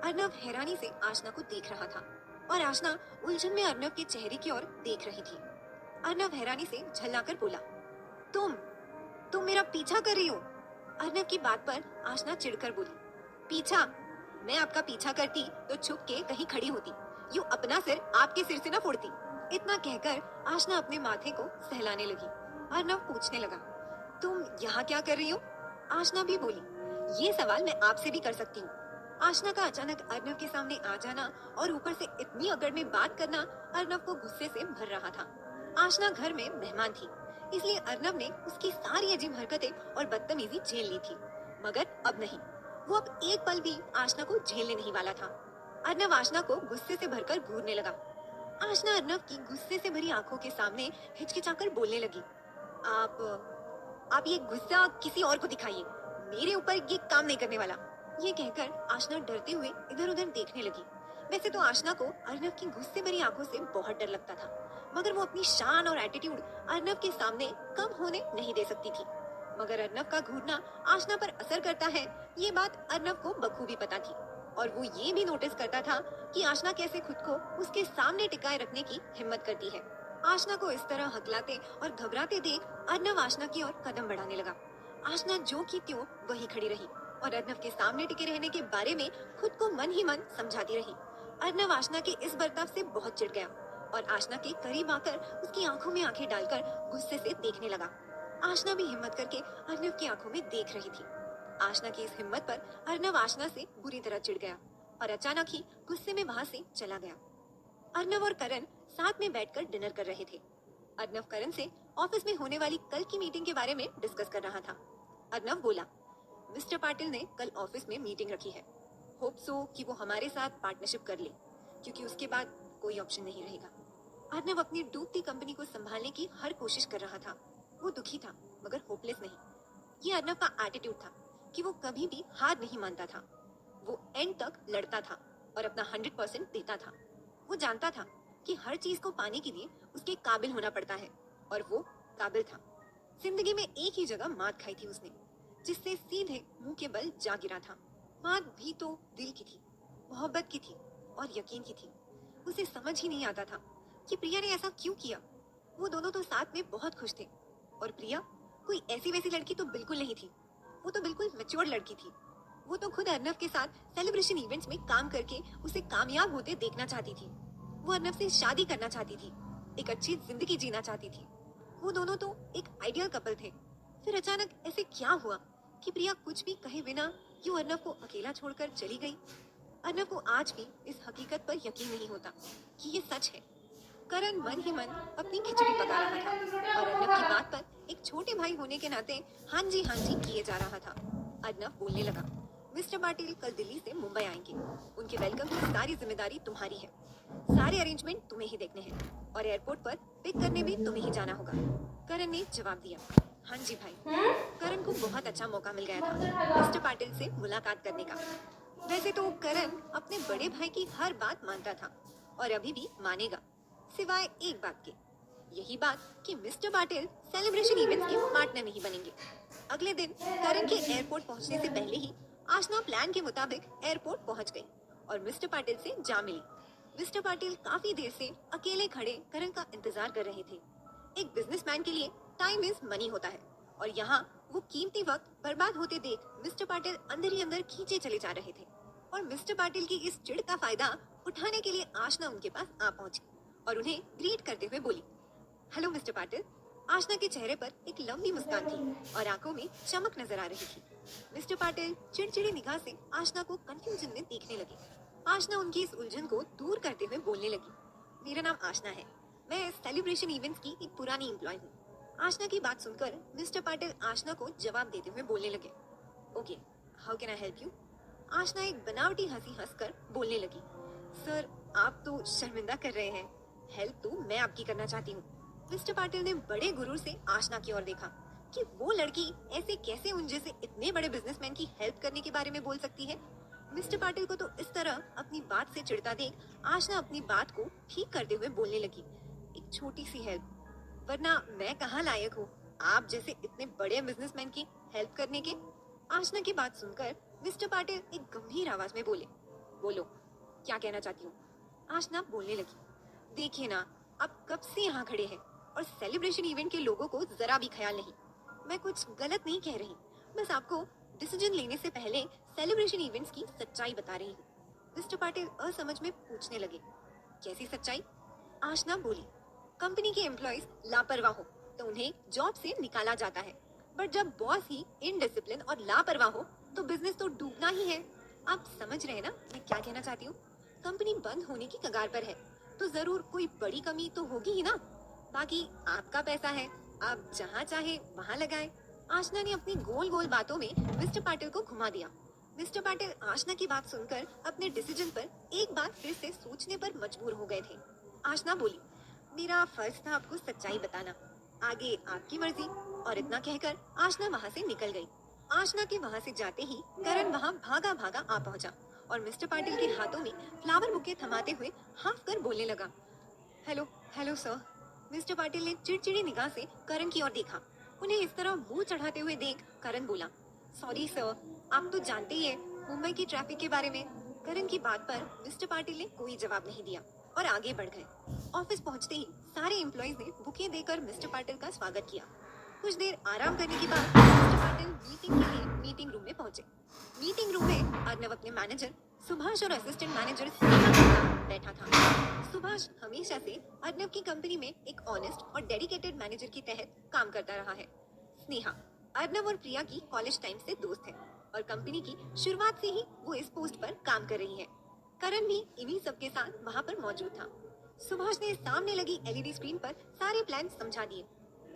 अर्नव हैरानी से आशना को देख रहा था और आशना उलझन में अर्नव के चेहरे की ओर देख रही थी। अर्नव हैरानी से झल्लाकर बोला, तुम मेरा पीछा कर रही हो? अर्नव की बात पर आशना चिढ़कर बोली, पीछा? मैं आपका पीछा करती तो छुप के कहीं खड़ी होती, यूं अपना सिर आपके सिर से न फोड़ती। इतना कहकर आशना अपने माथे को सहलाने लगी। अर्नव पूछने लगा, तुम यहाँ क्या कर रही हो? आशना भी बोली, ये सवाल मैं आपसे भी कर सकती हूँ। आशना का अचानक अर्नव के सामने आ जाना और ऊपर से इतनी अकड़ में बात करना अर्नव को गुस्से से भर रहा था। आशना घर में मेहमान थी, इसलिए अर्नव ने उसकी सारी अजीब हरकतें और बदतमीजी झेल ली थी, मगर अब नहीं। वो अब एक पल भी आशना को झेलने नहीं वाला था। अर्नव आशना को गुस्से से भरकर घूरने लगा। आशना अर्नव की गुस्से से भरी आंखों के सामने हिचकिचाकर बोलने लगी, आप ये गुस्सा किसी और को दिखाइए, मेरे ऊपर ये काम नहीं करने वाला। ये कहकर आशना डरते हुए इधर उधर देखने लगी। वैसे तो आशना को अर्नव की गुस्से भरी आंखों से बहुत डर लगता था, मगर वो अपनी शान और एटीट्यूड अर्नव के सामने कम होने नहीं दे सकती थी। मगर अर्नव का घूरना आशना पर असर करता है, ये बात अर्नव को बखूबी पता थी और वो ये भी नोटिस करता था कि आशना कैसे खुद को उसके सामने टिकाए रखने की हिम्मत करती है। आशना को इस तरह हकलाते और घबराते देख अर्नव आशना की ओर कदम बढ़ाने लगा। आशना जो की त्यों वही खड़ी रही और अर्नव के सामने टिके रहने के बारे में खुद को मन ही मन समझाती रही। अर्नव आशना के इस बर्ताव से बहुत चिढ़ गया और आशना के करीब आकर उसकी आंखों में आंखें डालकर गुस्से से देखने लगा। आशना भी हिम्मत करके अर्नव की आंखों में देख रही थी। आशना की इस हिम्मत पर अर्नव आशना से बुरी तरह चिढ़ गया और अचानक ही गुस्से में वहां से चला गया। अर्नव और करण साथ में बैठकर डिनर कर रहे थे। अर्नव करण से ऑफिस में होने वाली कल की मीटिंग के बारे में डिस्कस कर रहा था। अर्नव बोला, मिस्टर पाटिल ने कल ऑफिस में मीटिंग रखी है। होप सो कि वो हमारे साथ पार्टनरशिप कर ले, क्योंकि उसके बाद कोई ऑप्शन नहीं रहेगा। अर्नव अपनी डूबती कंपनी को संभालने की हर कोशिश कर रहा था। वो दुखी था मगर होपलेस नहीं। ये अर्नव का एटीट्यूड था कि वो कभी भी हार नहीं मानता था। वो एंड तक लड़ता था और अपना 100% देता था। वो जानता था कि हर चीज को पाने के लिए उसके काबिल होना पड़ता है, और वो काबिल था। जिंदगी में एक ही जगह मात खाई थी उसने, जिससे सीधे मुंह के बल जा गिरा था। मात भी तो दिल की थी, मोहब्बत की थी और यकीन की थी। उसे समझ ही नहीं आता था कि प्रिया ने ऐसा क्यों किया। वो दोनों तो साथ में बहुत खुश थे, और प्रिया कोई ऐसी वैसी लड़की तो बिल्कुल नहीं थी। वो तो बिल्कुल मैच्योर लड़की थी। वो तो खुद अर्नव के साथ सेलिब्रेशन इवेंट्स में काम करके उसे कामयाब होते देखना चाहती थी। वो अर्नव से शादी करना चाहती थी, एक अच्छी जिंदगी जीना चाहती थी। वो दोनों तो एक आइडियल कपल थे। फिर अचानक ऐसे क्या हुआ कि प्रिया कुछ भी कहे बिना यूं अर्नव को अकेला छोड़कर चली गई। अर्नव को आज भी इस हकीकत पर यकीन नहीं होता कि ये सच है। करण मन ही मन अपनी खिचड़ी पका रहा था और अर्नव की बात पर एक छोटे भाई होने के नाते हाँ जी किए जा रहा था। अर्नव बोलने लगा, मिस्टर पाटिल कल दिल्ली से मुंबई आएंगे। उनके वेलकम की सारी जिम्मेदारी तुम्हारी है। सारे अरेंजमेंट तुम्हें ही देखने हैं और एयरपोर्ट पर पिक करने भी तुम्हें ही जाना होगा। करण ने जवाब दिया, हाँ जी भाई। करण को बहुत अच्छा मौका मिल गया था मिस्टर पाटिल से मुलाकात करने का। वैसे तो करण अपने बड़े भाई की हर बात मानता था और अभी भी मानेगा, सिवाय एक बात के। यही बात कि मिस्टर पाटिल सेलिब्रेशन इवेंट्स के पार्टनर नहीं बनेंगे। अगले दिन करण के एयरपोर्ट पहुंचने से पहले ही आशना प्लान के मुताबिक एयरपोर्ट पहुंच गई और मिस्टर पाटिल से जा मिली। मिस्टर पाटिल काफी देर से अकेले खड़े करण का इंतजार कर रहे थे। एक बिजनेसमैन के लिए टाइम इज मनी होता है, और यहाँ वो कीमती वक्त बर्बाद होते देख मिस्टर पाटिल अंदर ही अंदर खींचे चले जा रहे थे। और मिस्टर पाटिल की इस चिढ़ का फायदा उठाने के लिए आशना उनके पास आ पहुंची और उन्हें ग्रीट करते हुए बोली, हेलो मिस्टर पाटिल। आशना के चेहरे पर एक लंबी मुस्कान थी और आंखों में चमक नजर आ रही थी। मिस्टर पाटिल चिड़चिड़ी निगाह से आशना को कंफ्यूजन में देखने लगे। आशना उनकी इस उलझन को दूर करते हुए बोलने लगी, मेरा नाम आशना है। मैं सेलिब्रेशन इवेंट्स की एक पुरानी एम्प्लॉय हूँ। आशना की बात सुनकर मिस्टर पाटिल आशना को जवाब देते हुए बोलने लगे, okay, how can I help you. Aashna एक बनावटी हंसी हंसकर बोलने लगी, सर आप तो शर्मिंदा कर रहे हैं, हेल्प तो मैं आपकी करना चाहती हूँ। मिस्टर पाटिल ने बड़े गुरूर से आशना की ओर देखा कि वो लड़की ऐसे कैसे उन जैसे इतने बड़े बिजनेसमैन की हेल्प करने के बारे में बोल सकती है। मिस्टर पाटिल को तो इस तरह अपनी बात से चिढ़ता देख आशना अपनी बात को ठीक करते हुए बोलने लगी, एक छोटी सी हेल्प, वरना मैं कहाँ लायक हूँ आप जैसे इतने बड़े बिजनेसमैन की हेल्प करने के। आशना की बात सुनकर मिस्टर पाटिल एक गंभीर आवाज में बोले, बोलो क्या कहना चाहती हूँ। आशना बोलने लगी, देखिए ना, आप कब से यहाँ खड़े हैं और सेलिब्रेशन इवेंट के लोगों को जरा भी ख्याल नहीं। मैं कुछ गलत नहीं कह रही, बस आपको डिसीजन लेने से पहले सेलिब्रेशन इवेंट्स की सच्चाई बता रही हूँ। मिस्टर पाटिल असमझ में पूछने लगे, कैसी सच्चाई। आशना बोली, कंपनी के एम्प्लॉइज लापरवाह हो तो उन्हें जॉब से निकाला जाता है, बट जब बॉस ही इनडिसिप्लिन और लापरवाह हो तो बिजनेस तो डूबना ही है। आप समझ रहे हैं ना मैं क्या कहना चाहती हूँ। कंपनी बंद होने की कगार पर है तो जरूर कोई बड़ी कमी तो होगी ही ना। बाकी आपका पैसा है, आप जहाँ चाहे वहाँ लगाएं। आशना ने अपनी गोल गोल बातों में मिस्टर पाटिल को घुमा दिया। मिस्टर पाटिल आशना की बात सुनकर अपने डिसीजन पर एक बार फिर से सोचने पर मजबूर हो गए थे। आशना बोली, मेरा फर्ज था आपको सच्चाई बताना, आगे आपकी मर्जी। और इतना कहकर आशना वहाँ से निकल गई। आशना के वहाँ से जाते ही करण वहाँ भागा भागा आ पहुँचा और मिस्टर पाटिल के हाथों में फ्लावर बुके थमाते हुए हाफ कर बोलने लगा, hello hello sir. Mister Patil ने चिड़चिड़ी निगाह से करण की ओर देखा। उन्हें इस तरह मुंह चढ़ाते हुए देख करण बोला, सॉरी सर, आप तो जानते ही हैं मुंबई की ट्रैफिक के बारे में। करण की बात पर मिस्टर पाटिल ने कोई जवाब नहीं दिया और आगे बढ़ गए। ऑफिस पहुंचते ही सारे एम्प्लॉइज ने बुके देकर मिस्टर पाटिल का स्वागत किया। कुछ देर आराम करने के बाद मिस्टर पाटिल मीटिंग के लिए मीटिंग रूम में पहुंचे। मीटिंग रूम में अर्नव अपने मैनेजर सुभाष और असिस्टेंट मैनेजर स्नेहा के साथ बैठा था। सुभाष हमेशा से अर्नव की कंपनी में एक ऑनेस्ट और डेडिकेटेड मैनेजर की तहत काम करता रहा है। स्नेहा अर्नव और प्रिया की कॉलेज टाइम से दोस्त है और कंपनी की शुरुआत से ही वो इस पोस्ट पर काम कर रही है। करण भी इन्हीं सबके साथ वहाँ पर मौजूद था। सुभाष ने सामने लगी एलईडी स्क्रीन पर सारे प्लान समझा दिए।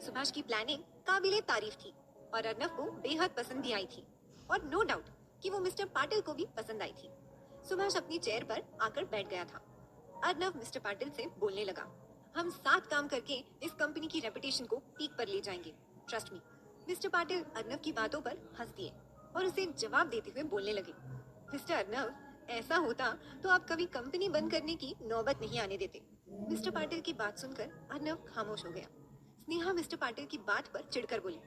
सुभाष की प्लानिंग काबिले तारीफ थी और अर्नव को बेहद पसंद भी आई थी और नो डाउट कि वो मिस्टर पाटिल को भी पसंद आई थी। सुभाष अपनी चेयर पर आकर बैठ गया था। अर्नव मिस्टर पाटिल से बोलने लगा, हम साथ काम करके इस कंपनी की रेपुटेशन को पीक पर ले जाएंगे, trust me. Mister Patil Arnav की बातों पर हंस दिए और उसे जवाब देते हुए बोलने लगे, मिस्टर अर्नव, ऐसा होता तो आप कभी कंपनी बंद करने की नौबत नहीं आने देते। मिस्टर पाटिल की बात सुनकर अर्नव खामोश हो गया। स्नेहा मिस्टर पाटिल की बात पर चिढ़कर बोली,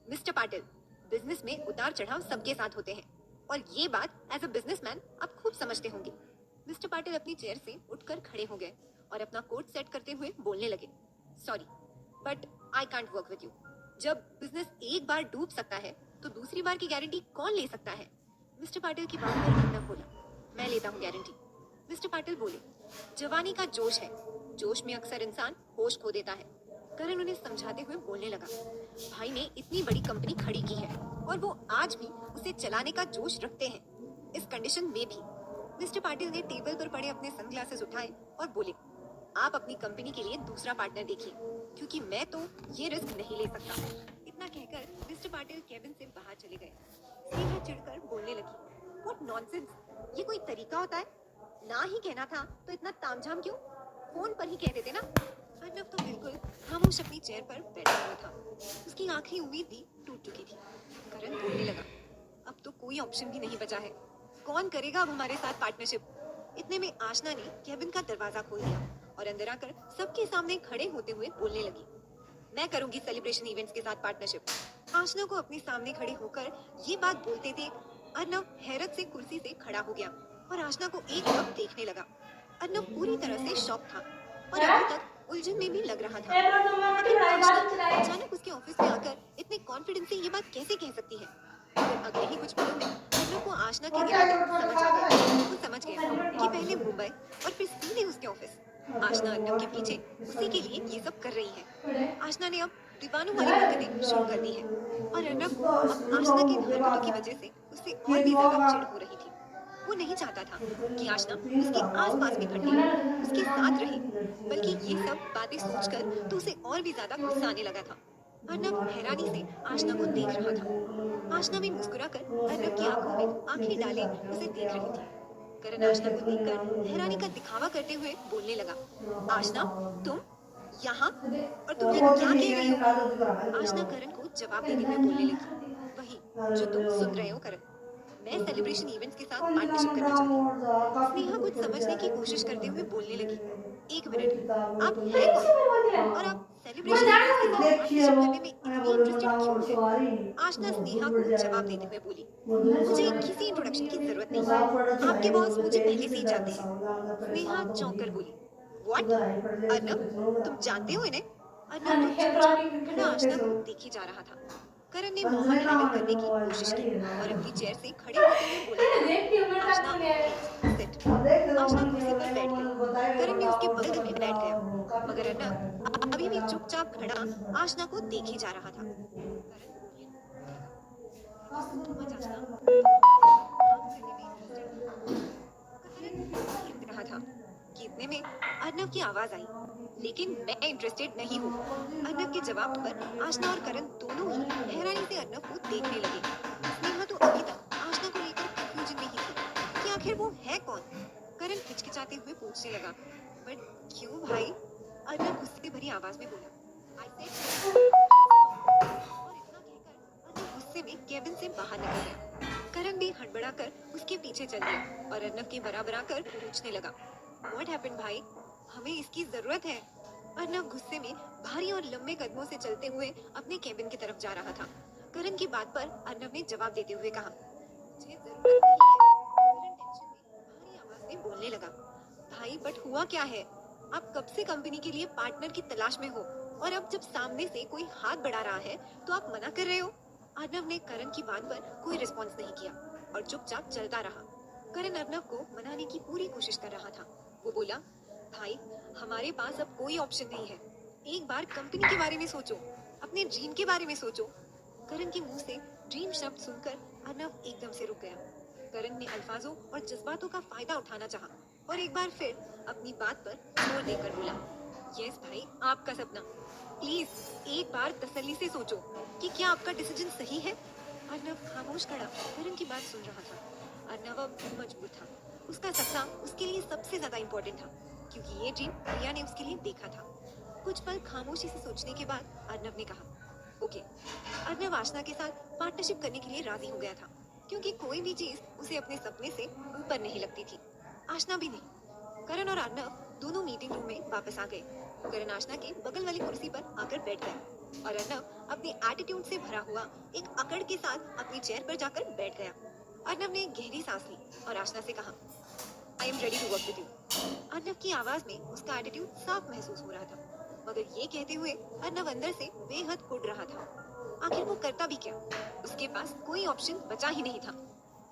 मिस्टर पाटिल, बिजनेस में उतार चढ़ाव सबके साथ होते हैं और ये बात एज अ बिजनेसमैन आप खूब समझते होंगे। मिस्टर पाटिल अपनी चेयर से उठकर खड़े हो गए और अपना कोट सेट करते हुए बोलने लगे, sorry but I can't work with you. जब बिजनेस एक बार डूब सकता है तो दूसरी बार की गारंटी कौन ले सकता है। मिस्टर पाटिल की बात पर अर्नव बोला, मैं लेता हूँ गारंटी। मिस्टर पाटिल बोले, जवानी का जोश है, जोश में अक्सर इंसान होश खो देता है। करण उन्हें समझाते हुए बोलने लगा, भाई ने इतनी बड़ी कंपनी खड़ी की है और वो आज भी उसे चलाने का जोश रखते हैं, इस कंडीशन में भी। मिस्टर पाटिल ने टेबल पर पड़े अपने सनग्लासेस उठाए और बोले, आप अपनी कंपनी के लिए दूसरा पार्टनर देखिए, क्योंकि मैं तो ये रिस्क नहीं ले सकता। इतना कहकर मिस्टर पाटिल केबिन से बाहर चले गए। स्नेहा चिढ़कर बोलने लगी, व्हाट नॉनसेंस, ये कोई तरीका होता है? ना ही कहना था तो इतना तामझाम क्यों? फोन पर ही कह देते ना। अर्नव तो बिल्कुल खामोश अपनी चेयर पर बैठा हुआ था। उसकी आखिरी उम्मीद भी टूट चुकी थी। करण बोलने लगा, अब तो कोई ऑप्शन भी नहीं बचा है, कौन करेगा अब हमारे साथ पार्टनरशिप। इतने में आशना ने केबिन का दरवाजा खोल दिया और अंदर आकर सबके सामने खड़े होते हुए बोलने लगी, मैं करूंगी सेलिब्रेशन इवेंट्स के साथ पार्टनरशिप। आशना को अपने सामने खड़े होकर ये बात बोलते थे अर्नव हैरत से कुर्सी से खड़ा हो गया और आशना को एक तरफ देखने लगा। अर्नव पूरी तरह से शॉक था और अभी तक उलझन में भी लग रहा था। आखिर आशना अचानक उसके ऑफिस में आकर इतने कॉन्फिडेंस से ये बात कैसे कह सकती है। फिर अगले ही कुछ मिनटों में अर्नव को आशना के इरादे समझ आ गए। वो समझ गया कि पहले मुंबई और फिर सीधे उसके ऑफिस। आशना अर्नव के पीछे उसी के लिए ये सब कर रही है। आशना ने अब दीवानों वाली हरकतें शुरू कर दी है और अर्नव को अब आशना की इन हरकतों की वजह से उससे और भी ज्यादा चिढ़ हो रही थी। वो नहीं चाहता था कि आशना उसके आसपास भी भटके, उसके साथ रहे, बल्कि ये सब बातें सोचकर तो उसे और भी ज्यादा गुस्सा आने लगा था। अर्नव हैरानी से आशना को देख रहा था। आशना भी मुस्कुराकर अर्नव की आंखों में आंखें डाले उसे देख रही थी। करण आशना को देखकर हैरानी का दिखावा करते हुए बोलने लगा, आशना, तुम यहाँ, और तुम ये क्या कह रही हो? आशना करण को जवाब देते हुए बोलने लगी, वही जो तुम सुन रहे हो करण, मैं सेलिब्रेशन इवेंट्स के साथ पार्टनरशिप करना चाहती हूँ। स्नेहा कुछ समझने की कोशिश करते हुए बोलने लगी, एक मिनट, आप है कौन और आप सेलिब्रेशन इवेंट्स के साथ पार्टनरशिप करने में इतनी इंटरेस्टेड क्यों है? आशना स्नेहा को जवाब देते हुए बोली, मुझे किसी इंट्रोडक्शन की जरूरत नहीं है, आपके बॉस मुझे पहले से ही जानते हैं। स्नेहा चौंक कर बोली, व्हाट? अर्नव, तुम जानते हो इन्हें? अर्नव तो चुपचाप खड़ा आशना को देखे जा रहा था। करण ने माहौल हैंडल करने की कोशिश की और अपनी चेयर से खड़े होते हुए बोला, आशना प्लीज सिट। आशना कुर्सी पर बैठ गई। करण भी उसके बगल में बैठ गया, मगर अर्नव अभी भी चुपचाप खड़ा आशना को देखे जा रहा था। करण बोले, मच आशना, काम करने में इंटरेस्टेड नहीं। करण कह रहा था कि इतने में अर्नव की आवाज आई, लेकिन मैं इंटरेस्टेड नहीं हूँ। अर्नव के जवाब पर आशना और करण दोनों ही हैरानी से अर्नव को देखने लगे। स्नेहा तो अभी तक आशना को लेकर कंफ्यूजन में ही थी कि आखिर वो है कौन। करण हिचकिचाते हुए पूछने लगा, बट क्यों भाई? अर्नव गुस्से भरी आवाज में बोला, आई सेड और इतना कहकर अर्नव गुस्से में केबिन से बाहर निकल गया। करण भी हड़बड़ाकर उसके पीछे चल दिया और अर्नव के बराबर आकर पूछने लगा, व्हाट हैपेंड भाई, हमें इसकी जरूरत है। अर्नव गुस्से में भारी और लंबे कदमों से चलते हुए अपने केबिन की तरफ जा रहा था। करण की बात पर अर्नव ने जवाब देते हुए कहा, मुझे जरूरत नहीं है। करण टेंशन में भारी आवाज में बोलने लगा, भाई बट हुआ क्या है? आप कब से कंपनी के लिए पार्टनर की तलाश में हो और अब जब सामने से कोई हाथ बढ़ा रहा है तो आप मना कर रहे हो। अर्नव ने करण की बात पर कोई रिस्पॉन्स नहीं किया और चुपचाप चलता रहा। करण अर्नव को मनाने की पूरी कोशिश कर रहा था। वो बोला, भाई हमारे पास अब कोई ऑप्शन नहीं है, एक बार कंपनी के बारे में सोचो, अपने ड्रीम के बारे में सोचो। करण के मुंह से ड्रीम शब्द सुनकर अर्नव एकदम से रुक गया। करण ने अल्फाजों और जज्बातों का फायदा उठाना चाहा, और एक बार फिर अपनी बात पर जोर देकर बोला, यस भाई, आपका सपना। प्लीज एक बार तसल्ली से सोचो कि क्या आपका डिसीजन सही है। अर्नव खामोश खड़ा करण की बात सुन रहा था। अर्नव अब मजबूर था। उसका सपना उसके लिए सबसे ज्यादा इम्पोर्टेंट था, क्योंकि ये ड्रीम प्रिया ने उसके लिए देखा था। कुछ पल खामोशी से सोचने के बाद अर्नव ने कहा, ओके। अर्नव आशना के साथ पार्टनरशिप करने के लिए राजी हो गया था, क्योंकि कोई भी चीज उसे अपने सपने से ऊपर नहीं लगती थी, आशना भी नहीं। करण और अर्नव दोनों मीटिंग रूम में वापस आ गए। करण आशना के बगल वाली कुर्सी पर आकर बैठ गया और अर्नव अपने एटीट्यूड से भरा हुआ एक अकड़ के साथ अपनी चेयर पर जाकर बैठ गया। अर्नव ने गहरी सांस ली और आशना से कहा, I am ready to work with you. Arnav की आवाज में उसका एटीट्यूड साफ महसूस हो रहा था, मगर ये कहते हुए अर्नव अंदर से बेहद कुढ़ रहा था। आखिर वो करता भी क्या? उसके पास कोई ऑप्शन बचा ही नहीं था।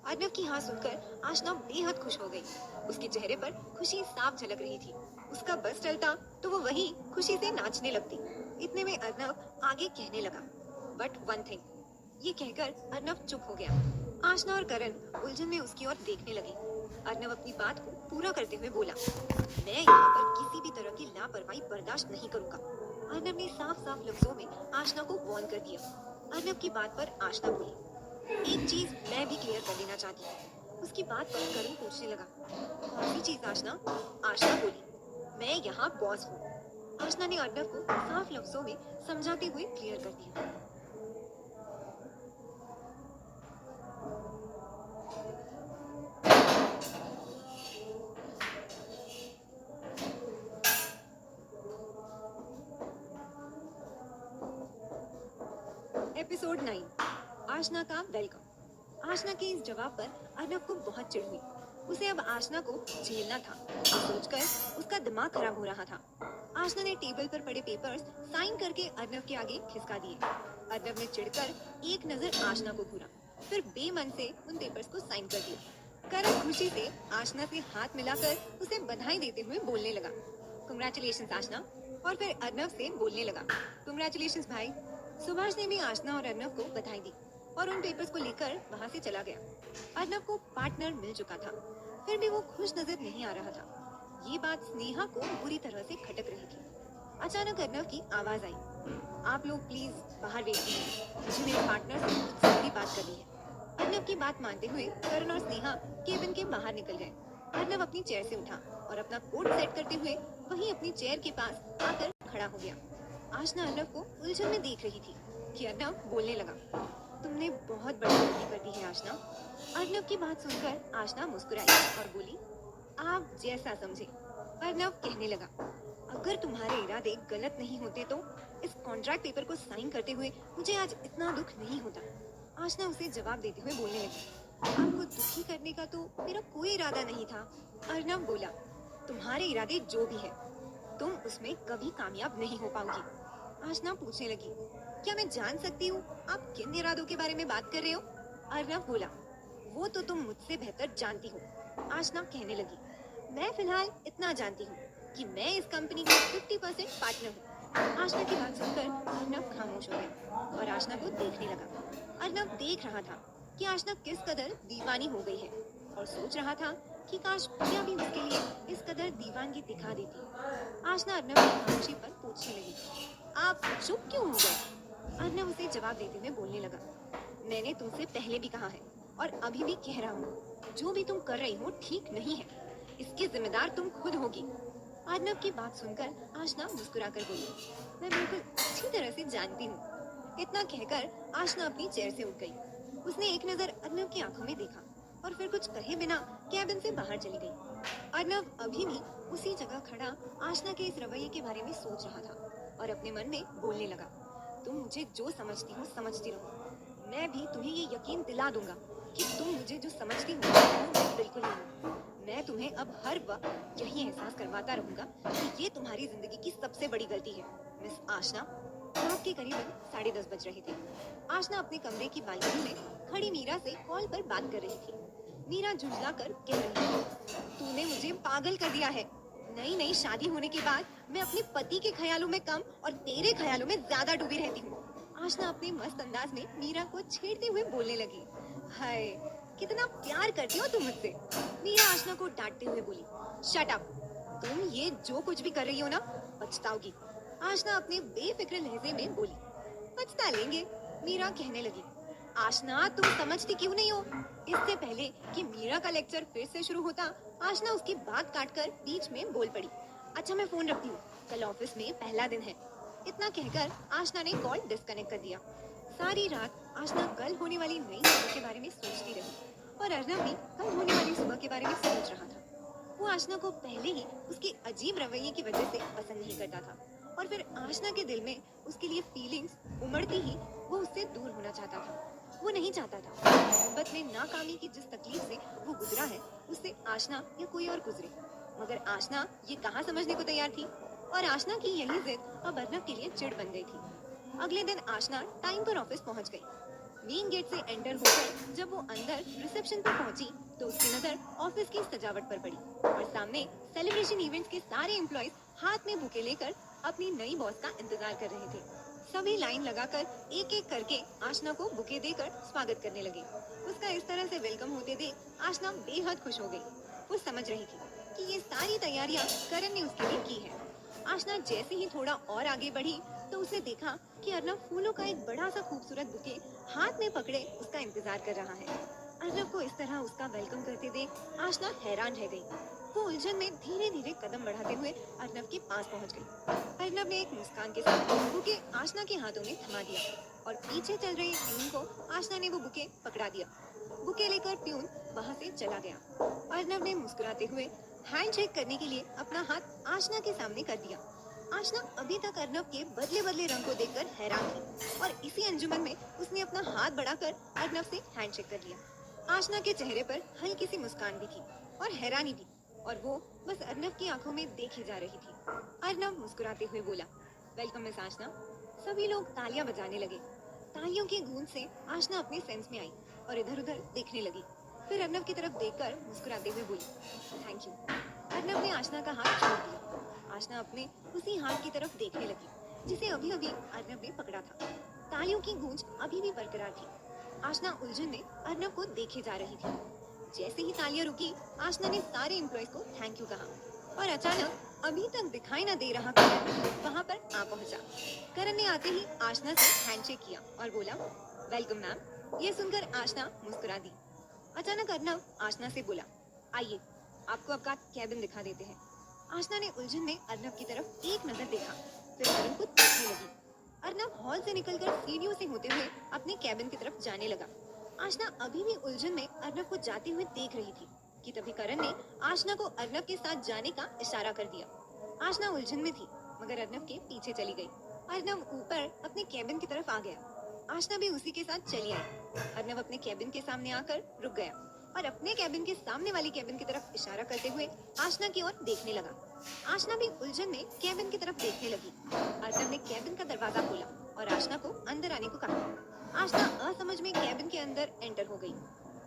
अर्नव की हाँ सुनकर आशना बेहद खुश हो गई। उसके चेहरे पर खुशी साफ झलक रही थी। उसका बस चलता तो वो वहीं खुशी से नाचने लगती। इतने में अर्नव आगे कहने लगा, बट वन थिंग। ये कहकर अर्नव चुप हो गया। आशना और करण उलझन में उसकी ओर देखने लगे। अर्नव अपनी बात को पूरा करते हुए बोला, मैं यहाँ पर किसी भी तरह की लापरवाही बर्दाश्त नहीं करूँगा। अर्नव ने साफ साफ लफ्जों में आशना को वार्न कर दिया। अर्नव की बात पर आशना बोली, एक चीज मैं भी क्लियर कर देना चाहती हूँ। उसकी बात पर करण पूछने लगा, कौन सी चीज आशना? आशना बोली, मैं यहाँ बॉस हूँ। आशना ने अर्नव को साफ लफ्जों में समझाते हुए क्लियर कर दिया। एपिसोड 9, आशना का वेलकम। आशना के इस जवाब पर अर्नव को बहुत चिढ़ हुई। उसे अब आशना को झेलना था। ये सोचकर उसका दिमाग खराब हो रहा था। आशना ने टेबल पर पड़े पेपर्स साइन करके अर्नव के आगे खिसका दिए। अर्नव ने चिढ़कर एक नजर आशना को घूरा, फिर बेमन से उन पेपर्स को साइन कर दिया। करण खुशी से आशना से हाथ मिलाकर उसे बधाई देते हुए बोलने लगा, कांग्रेचुलेशंस आशना। और फिर अर्नव से बोलने लगा, कांग्रेचुलेशंस भाई। सुभाष ने भी आशना और अर्नव को बधाई दी और उन पेपर्स को लेकर वहाँ से चला गया। अर्नव को पार्टनर मिल चुका था, फिर भी वो खुश नजर नहीं आ रहा था। ये बात स्नेहा को बुरी तरह से खटक रही थी। अचानक अर्नव की आवाज आई, आप लोग प्लीज बाहर वेट कीजिए, मुझे मेरे पार्टनर से कुछ जरूरी बात करनी है। अर्नव की बात मानते हुए करण और स्नेहा केबिन के बाहर निकल गए। अर्नव अपनी चेयर से उठा और अपना कोट सेट करते हुए वहीं अपनी चेयर के पास आकर खड़ा हो गया। आशना अर्नव को उलझन में देख रही थी कि अर्नव बोलने लगा, तुमने बहुत बड़ी गलती कर दी है आशना। अर्नव की बात सुनकर आशना मुस्कुराई और बोली, आप जैसा समझे। अर्नव कहने लगा, अगर तुम्हारे इरादे गलत नहीं होते तो इस कॉन्ट्रैक्ट पेपर को साइन करते हुए मुझे आज इतना दुख नहीं होता। आशना उसे जवाब देते हुए बोलने लगी, आपको दुखी करने का तो मेरा कोई इरादा नहीं था। अर्नव बोला, तुम्हारे इरादे जो भी है, तुम उसमें कभी कामयाब नहीं हो पाओगी। आशना पूछने लगी, क्या मैं जान सकती हूँ आप किन इरादों के बारे में बात कर रहे हो? अर्नव बोला, वो तो तुम मुझसे बेहतर जानती हो। आशना कहने लगी, मैं फिलहाल इतना जानती हूँ कि मैं इस कंपनी की 50% पार्टनर हूँ। आशना की बात सुनकर अर्नव खामोश हो गया और आशना को देखने लगा। अर्नव देख रहा था कि आशना किस कदर दीवानी हो गई है और सोच रहा था कि काश प्रिया भी उसके लिए इस कदर दीवानगी दिखा देती। आशना अर्नव की खामोशी पर पूछने लगी, आप चुप क्यों हो गए? अर्नव उसे जवाब देते हुए बोलने लगा, मैंने तुमसे पहले भी कहा है और अभी भी कह रहा हूँ, जो भी तुम कर रही हो ठीक नहीं है, इसकी जिम्मेदार तुम खुद होगी। अर्नव की बात सुनकर आशना मुस्कुराकर बोली, मैं बिल्कुल अच्छी तरह से जानती हूँ। इतना कहकर आशना अपनी चेयर से उठ गई। उसने एक नजर अर्नव की आंखों में देखा और फिर कुछ कहे बिना कैबिन से बाहर चली गई। अर्नव अभी भी उसी जगह खड़ा आशना के इस रवैये के बारे में सोच रहा था और अपने मन में बोलने लगा, तुम मुझे जो समझती हो समझती रहो, मैं भी तुम्हें ये यकीन दिला दूंगा कि तुम मुझे जो समझती हो वो मैं बिल्कुल नहीं हूँ। मैं तुम्हें अब हर वक्त यही एहसास करवाता रहूंगा कि ये तुम्हारी जिंदगी की सबसे बड़ी गलती है। मिस आशना। रात के करीबन 10:30 बज रहे थे। आशना अपने कमरे की बालकनी में खड़ी मीरा से कॉल पर बात कर रही थी। मीरा झुंझलाकर कह रही थी, तूने मुझे पागल कर दिया है। नई नई शादी होने के बाद मैं अपने पति के ख्यालों में कम और तेरे ख्यालों में ज्यादा डूबी रहती हूँ। आशना अपने मस्त अंदाज में मीरा को छेड़ते हुए बोलने लगी, हाय कितना प्यार करती हो तुम मुझसे। मीरा आशना को डांटते हुए बोली, शट अप। तुम ये जो कुछ भी कर रही हो ना, पछताओगी। आशना अपने बेफिक्र लहजे में बोली। पछता लेंगे, मीरा कहने लगी। आशना तुम समझती क्यों नहीं हो? इससे पहले कि मीरा का लेक्चर फिर से शुरू होता, आशना उसकी बात काटकर बीच में बोल पड़ी। अच्छा मैं फोन रखती हूँ, कल ऑफिस में पहला दिन है। इतना कहकर आशना ने कॉल डिस्कनेक्ट कर दिया। सारी रात आशना कल होने वाली नई सुबह के बारे में सोचती रही और अर्नब भी कल होने वाली सुबह के बारे में सोच रहा था। वो आशना को पहले ही उसके अजीब रवैये की वजह से पसंद नहीं करता था और फिर आशना के दिल में उसके लिए फीलिंग्स उमड़ती ही वो उससे दूर होना चाहता था। वो नहीं चाहता था मोहब्बत में नाकामी की जिस तकलीफ से वो गुजरा है उससे आशना या कोई और गुजरे, मगर आशना ये कहाँ समझने को तैयार थी और आशना की यही जिद अब अर्नब के लिए चिढ़ बन गई थी। अगले दिन आशना टाइम पर ऑफिस पहुंच गई। मेन गेट से एंटर होकर जब वो अंदर रिसेप्शन पर पहुंची तो उसकी नजर ऑफिस की सजावट पर पड़ी और सामने सेलिब्रेशन इवेंट्स के सारे एम्प्लॉयज हाथ में बुके लेकर अपनी नई बॉस का इंतजार कर रहे थे। सभी लाइन लगाकर एक एक करके आशना को बुके देकर स्वागत करने लगे। उसका इस तरह से वेलकम होते देख आशना बेहद खुश हो गई। वो समझ रही थी कि ये सारी तैयारियां करण ने उसके लिए की है। आशना जैसे ही थोड़ा और आगे बढ़ी तो उसे देखा कि अर्नब फूलों का एक बड़ा सा खूबसूरत बुके हाथ में पकड़े उसका इंतजार कर रहा है। अर्नब को इस तरह उसका वेलकम करते देख आशना हैरान रह गई। वो उलझन में धीरे धीरे कदम बढ़ाते हुए अर्नब के पास पहुंच गई। अर्नब ने एक मुस्कान के साथ बुके आशना के हाथों में थमा दिया और पीछे चल रहे प्यून को आशना ने वो बुके पकड़ा दिया। बुके लेकर प्यून वहाँ से चला गया। अर्नब ने मुस्कुराते हुए हैंडशेक करने के लिए अपना हाथ आशना के सामने कर दिया। आशना अभी तक अर्नब के बदले बदले रंग को देखकर हैरान थी और इसी अंजुमन में उसने अपना हाथ बढ़ाकर अर्नब से हैंडशेक कर लिया। आशना के चेहरे पर हल्की सी मुस्कान भी थी और हैरानी भी और वो बस अर्नब की आंखों में देखी जा रही थी। अर्नब मुस्कुराते हुए बोला, वेलकम मिस आशना। सभी लोग तालियां बजाने लगे। तालियों की गूंज से आशना अपने सेंस में आई और इधर उधर देखने लगी। फिर अर्नब की तरफ देखकर मुस्कुराते हुए बोली, थैंक यू। अर्नब ने आशना का हाथ छोड़ दिया। आशना अपने उसी हाथ की तरफ देखने लगी जिसे अभी अभी अर्नब ने पकड़ा था। तालियों की गूंज अभी भी बरकरार थी। आशना उलझन में अर्नब को देखे जा रही थी। जैसे ही तालियां रुकी आशना ने सारे एम्प्लॉयज को थैंक यू कहा और अचानक अभी तक दिखाई न दे रहा करण वहाँ पर आ पहुंचा। करण ने आते ही आशना से हैंडशेक किया और बोला, वेलकम मैम। ये सुनकर आशना मुस्कुरा दी। अचानक अर्नब आशना से बोला, आइए आपको आपका कैबिन दिखा देते हैं। आशना ने उलझन में अर्नब की तरफ एक नजर देखा, फिर करण को देखने लगी। अर्नब हॉल से निकलकर सीढ़ियों से होते हुए अपने कैबिन की तरफ जाने लगा। आशना अभी भी उलझन में अर्नब को जाते हुए देख रही थी कि तभी करण ने आशना को अर्नब के साथ जाने का इशारा कर दिया। आशना उलझन में थी मगर अर्नब के पीछे चली गई। अर्नब ऊपर अपने कैबिन की तरफ आ गया। आशना भी उसी के साथ चली आई। अर्नब अपने कैबिन के सामने आकर रुक गया और अपने कैबिन के सामने वाली कैबिन की तरफ इशारा करते हुए आशना की ओर देखने लगा। आशना भी उलझन में कैबिन की तरफ देखने लगी। अर्नब ने कैबिन का दरवाजा खोला और आशना को अंदर आने को कहा। आशना असमझ में कैबिन के अंदर एंटर हो गई।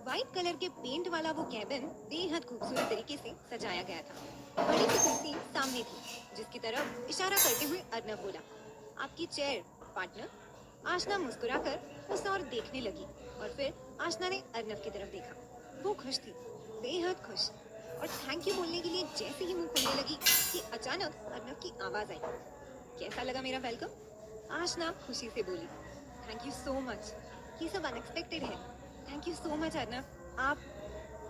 व्हाइट कलर के पेंट वाला वो कैबिन बेहद खूबसूरत तरीके से सजाया गया था। बड़ी सी कुर्सी सामने थी जिसकी तरफ इशारा करते हुए अर्नब बोला, आपकी चेयर पार्टनर। आशना मुस्कुराकर उस ओर देखने लगी और फिर आशना ने अर्नब की तरफ देखा। वो खुश थी, बेहद खुश, और थैंक यू बोलने के लिए जैसे ही मुंह खोलने लगी कि अचानक अर्नब की आवाज आई, कैसा लगा मेरा वेलकम? आशना खुशी से बोली, थैंक यू सो मच। ये सब अनएक्सपेक्टेड है। Thank you so much Arnab. आप।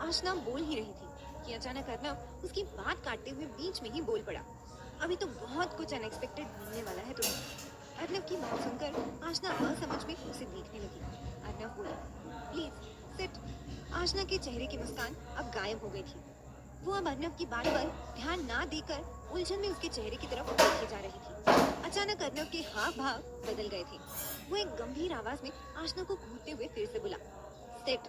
आशना बोल ही रही थी कि अचानक अर्नब उसकी बात काटते हुए बीच में ही बोल पड़ा, अभी तो बहुत कुछ अनएक्सपेक्टेड मिलने वाला है तुम्हें। अर्नब की बात सुनकर आशना असमझ में उसे देखने लगी। अर्नब बोला, प्लीज सिट। आशना के चेहरे की मुस्कान अब गायब हो गई थी। वो अब अर्नब की बात पर ध्यान ना देकर उलझन में उसके चेहरे की तरफ देखी जा रही थी। अचानक अर्नब के हाव भाव बदल गए थे। वो एक गंभीर आवाज में आशना को घूरते हुए फिर से बोला, सिट।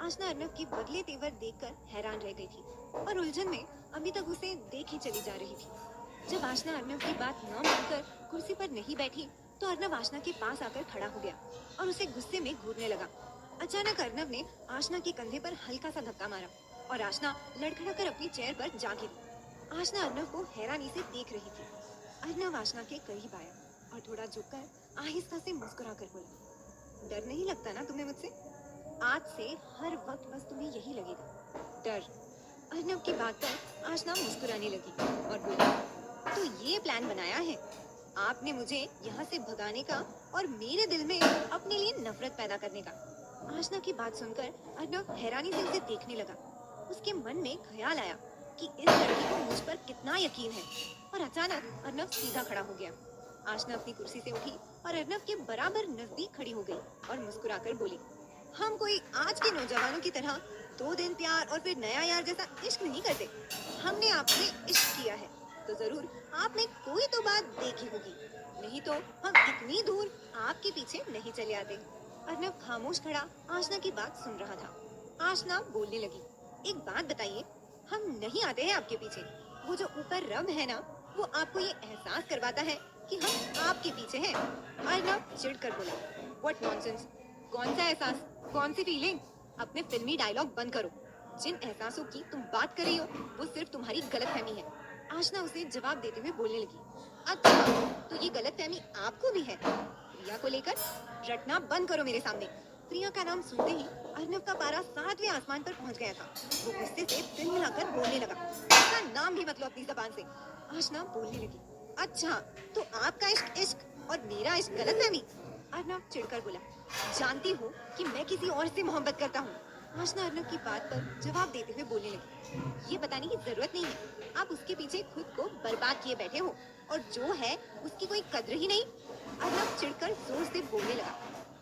आशना अर्नब के बदले तेवर देखकर हैरान रह गई थी और उलझन में अभी तक उसे देखे चली जा रही थी। जब आशना अर्नब की बात न मानकर कुर्सी पर नहीं बैठी तो अर्नब आशना के पास आकर खड़ा हो गया और उसे गुस्से में घूरने लगा। अचानक अर्नब ने आशना के कंधे पर हल्का सा धक्का मारा और आशना लड़खड़ाकर अपनी चेयर पर जा गिरी। आशना अर्नब को हैरानी से देख रही थी। अर्नब आशना के करीब आया और थोड़ा झुककर आहिस्ता से मुस्कुरा कर बोला, डर नहीं लगता ना तुम्हें मुझसे? आज से हर वक्त बस तुम्हें यही लगेगा, डर। अर्नव की बात पर आशना मुस्कुराने लगी और बोली, तो ये प्लान बनाया है आपने मुझे यहाँ से भगाने का और मेरे दिल में अपने लिए नफरत पैदा करने का। आशना की बात सुनकर अर्नव हैरानी से उसे देखने लगा। उसके मन में ख्याल आया कि इस लड़की को मुझ पर कितना यकीन है, और अचानक अर्नव सीधा खड़ा हो गया। आशना अपनी कुर्सी से उठी और अर्नव के बराबर नजदीक खड़ी हो गई और मुस्कुराकर बोली, हम कोई आज के नौजवानों की तरह 2 दिन प्यार और फिर नया यार जैसा इश्क नहीं करते। हमने आपसे इश्क किया है तो जरूर आपने कोई तो बात देखी होगी, नहीं तो हम इतनी दूर आपके पीछे नहीं चले आते। अर्नव खामोश खड़ा आशना की बात सुन रहा था। आशना बोलने लगी, एक बात बताइए, हम नहीं आते हैं आपके पीछे। वो जो ऊपर रब है ना, वो आपको ये एहसास करवाता है कि हम आपके पीछे हैं। अर्नव चिढ़कर बोला, व्हाट नॉनसेंस, कौन सा एहसास, कौन सी फीलिंग? अपने फिल्मी डायलॉग बंद करो। जिन एहसासों की तुम बात कर रही हो वो सिर्फ तुम्हारी गलतफहमी है। आशना उसे जवाब देते हुए बोलने लगी, अच्छा तो ये गलतफहमी आपको भी है? प्रिया को लेकर रटना बंद करो मेरे सामने। प्रिया का नाम सुनते ही अर्नव का पारा 7वें आसमान पर पहुंच गया था। वो गुस्से से दिल मिलाकर बोलने लगा, उसका नाम भी मत लो अपनी जबान से। आशना बोलने लगी, अच्छा तो आपका इश्क इश्क और मेरा इश्क गलतफहमी? अर्नव चिढ़कर बोला, जानती हो कि मैं किसी और से मोहब्बत करता हूँ। आशना अर्नव की बात पर जवाब देते हुए बोलने लगी, ये बताने की जरूरत नहीं है, आप उसके पीछे खुद को बर्बाद किए बैठे हो और जो है उसकी कोई कद्र ही नहीं। अर्नव चिढ़कर जोर से बोलने लगा,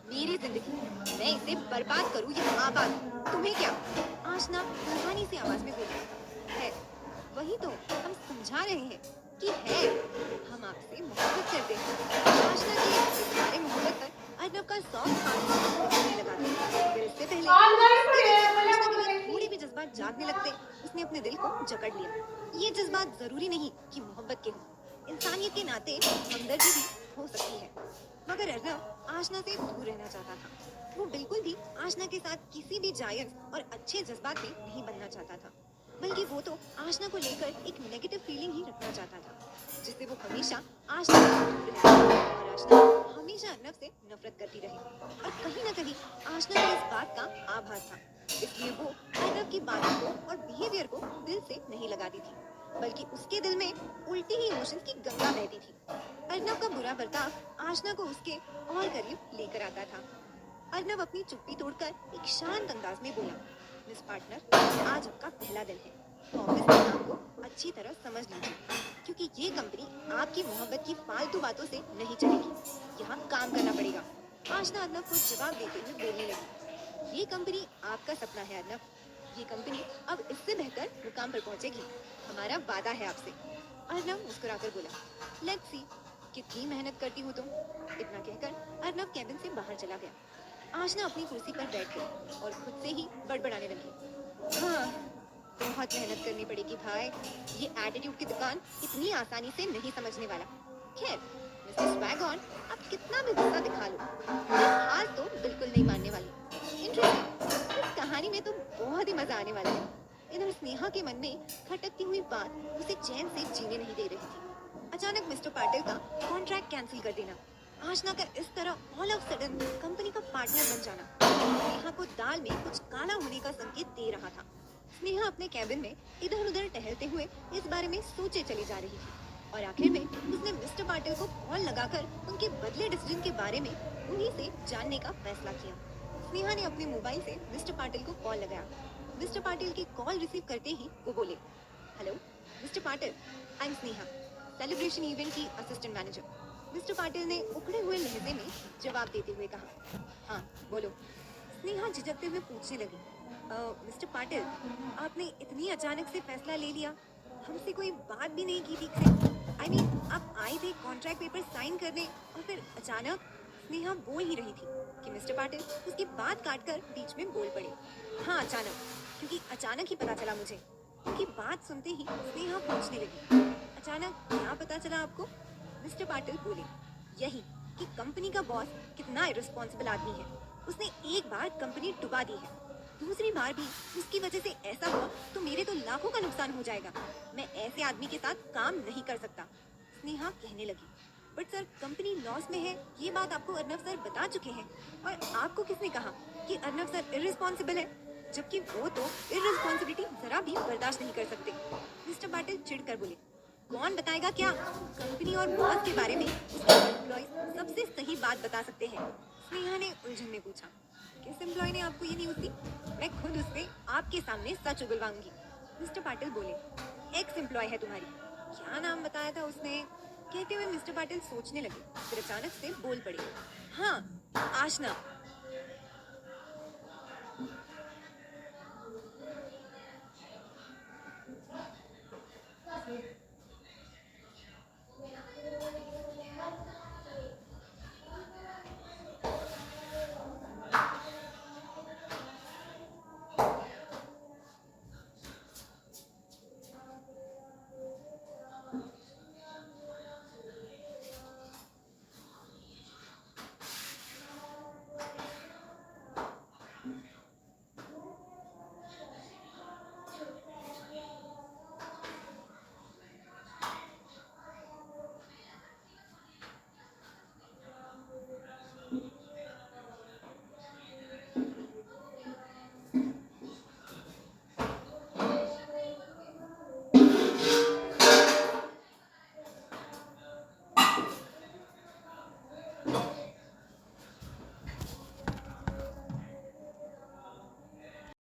मेरी जिंदगी मैं इसे बर्बाद करूँ या आबाद, तुम्हें क्या? आशना कहानी से आवाज में बोली, है वही तो हम समझा रहे हैं कि है, हम आपसे मोहब्बत करते हैं। आशना की इस सारे मोहब्बत पर अर्नव का सॉफ्ट हार्ट बजने लगा था, मगर इससे पहले आशना के लिए थोड़े भी जज्बात जागने लगते, उसने अपने दिल को जकड़ लिया। ये जज्बात जरूरी नहीं कि मोहब्बत के हो, इंसानियत के नाते हमदर्दी भी हो सकती है। मगर अर्नव आशना से दूर रहना चाहता था। वो बिल्कुल भी आशना के साथ किसी भी जायज और अच्छे जज्बात में नहीं बनना चाहता था, बल्कि वो तो आशना को लेकर एक नेगेटिव फीलिंग ही रखना चाहता था, जिससे वो हमेशा आशना से दूर रहे और आशना हमेशा अर्नव से नफरत करती रही। और कहीं न कहीं आशना को इस बात का आभास था, इसलिए वो अर्नव की बातों को और बिहेवियर को दिल से नहीं लगाती थी, बल्कि उसके दिल में उल्टी ही इमोशंस की गंगा बहती थी। अर्नव का बुरा बर्ताव आशना को उसके और करीब लेकर आता था। अर्नव अपनी चुप्पी तोड़कर एक शांत अंदाज में बोला, मिस पार्टनर, आज आपका पहला दिन है तो ऑफिस के काम को अच्छी तरह समझ लीजिए, क्योंकि ये कंपनी आपकी मोहब्बत की फालतू बातों से नहीं चलेगी, यहाँ काम करना पड़ेगा। आशना अर्नव को जवाब देते हुए बोलने लगी, ये कंपनी आपका सपना है अर्नव, ये कंपनी अब इससे बेहतर मुकाम पर पहुंचेगी, हमारा वादा है आपसे। अर्नव मुस्कुराकर बोला, लेट्स सी, कितनी मेहनत करती हो तुम। इतना कहकर अर्नव कैबिन से बाहर चला गया। आशना अपनी कुर्सी पर बैठ गई और खुद से ही बड़बड़ाने लगी, हाँ बहुत मेहनत करनी पड़ेगी भाई, ये एटीट्यूड की दुकान इतनी आसानी से नहीं समझने वाला। खैर मिस्टर स्वैगॉन, आप कितना भी गुस्सा दिखा लो, मैं हार तो बिल्कुल नहीं मानने वाली। इंटरेस्टिंग, इस कहानी में तो बहुत ही मजा आने वाला है। इधर स्नेहा के मन में खटकती हुई बात उसे चैन से जीने नहीं दे रही थी। अचानक मिस्टर पाटिल का कॉन्ट्रैक्ट कैंसिल कर देना, आशना का इस तरह ऑल ऑफ सडन कंपनी का पार्टनर बन जाना, स्नेहा को दाल में कुछ काला होने का संकेत दे रहा था। स्नेहा अपने कैबिन में इधर उधर टहलते हुए इस बारे में सोचे चली जा रही थी और आखिर में उसने मिस्टर पाटिल को कॉल लगाकर उनके बदले डिसीजन के बारे में उन्हीं से जानने का फैसला किया। स्नेहा ने अपने मोबाइल से मिस्टर पाटिल को कॉल लगाया। मिस्टर पाटिल की कॉल रिसीव करते ही वो बोले, hello mister Patil, I am Sneha, celebration event की असिस्टेंट मैनेजर। मिस्टर पाटिल ने उखड़े हुए लहजे में जवाब देते हुए कहा, हाँ बोलो। स्नेहा झिझकते हुए पूछने लगी, मिस्टर पाटिल, आपने इतनी अचानक से फैसला ले लिया, हमसे कोई बात भी नहीं की ठीक से। I mean, आप आए थे कॉन्ट्रैक्ट पेपर साइन करने और फिर अचानक। स्नेहा बोल ही रही थी कि मिस्टर पाटिल उसकी बात काटकर बीच में बोल पड़े, हाँ अचानक, क्योंकि अचानक ही पता चला मुझे। उनकी बात सुनते ही स्नेहा पूछने लगी, अचानक क्या पता चला आपको? मिस्टर पाटिल बोले, यही कि कंपनी का बॉस कितना इररिस्पॉन्सिबल आदमी है। उसने एक बार कंपनी डुबा दी है, दूसरी बार भी उसकी वजह से ऐसा हुआ तो मेरे तो लाखों का नुकसान हो जाएगा। मैं ऐसे आदमी के साथ काम नहीं कर सकता। स्नेहा कहने लगी, बट सर कंपनी लॉस में है, ये बात आपको अर्नव सर बता चुके हैं। और आपको किसने कहा कि अर्नव सर इररिस्पॉन्सिबल है, जबकि वो तो इररिस्पॉन्सिबिलिटी जरा भी बर्दाश्त नहीं कर सकते। मिस्टर पाटिल चिढ़कर बोले, कौन बताएगा क्या? कंपनी और बॉस के बारे में उसके एम्प्लॉयज सबसे सही बात बता सकते हैं। स्नेहा ने उलझन में पूछा, किस एम्प्लॉय ने आपको ये न्यूज़ दी? मैं खुद उससे आपके सामने सच उगलवाऊंगी। मिस्टर पाटिल बोले, एक्स एम्प्लॉय है तुम्हारी। क्या नाम बताया था उसने? कहते हुए मिस्टर पाटिल सोचने लगे, फिर अचानक से बोल पड़े, हाँ, आशना।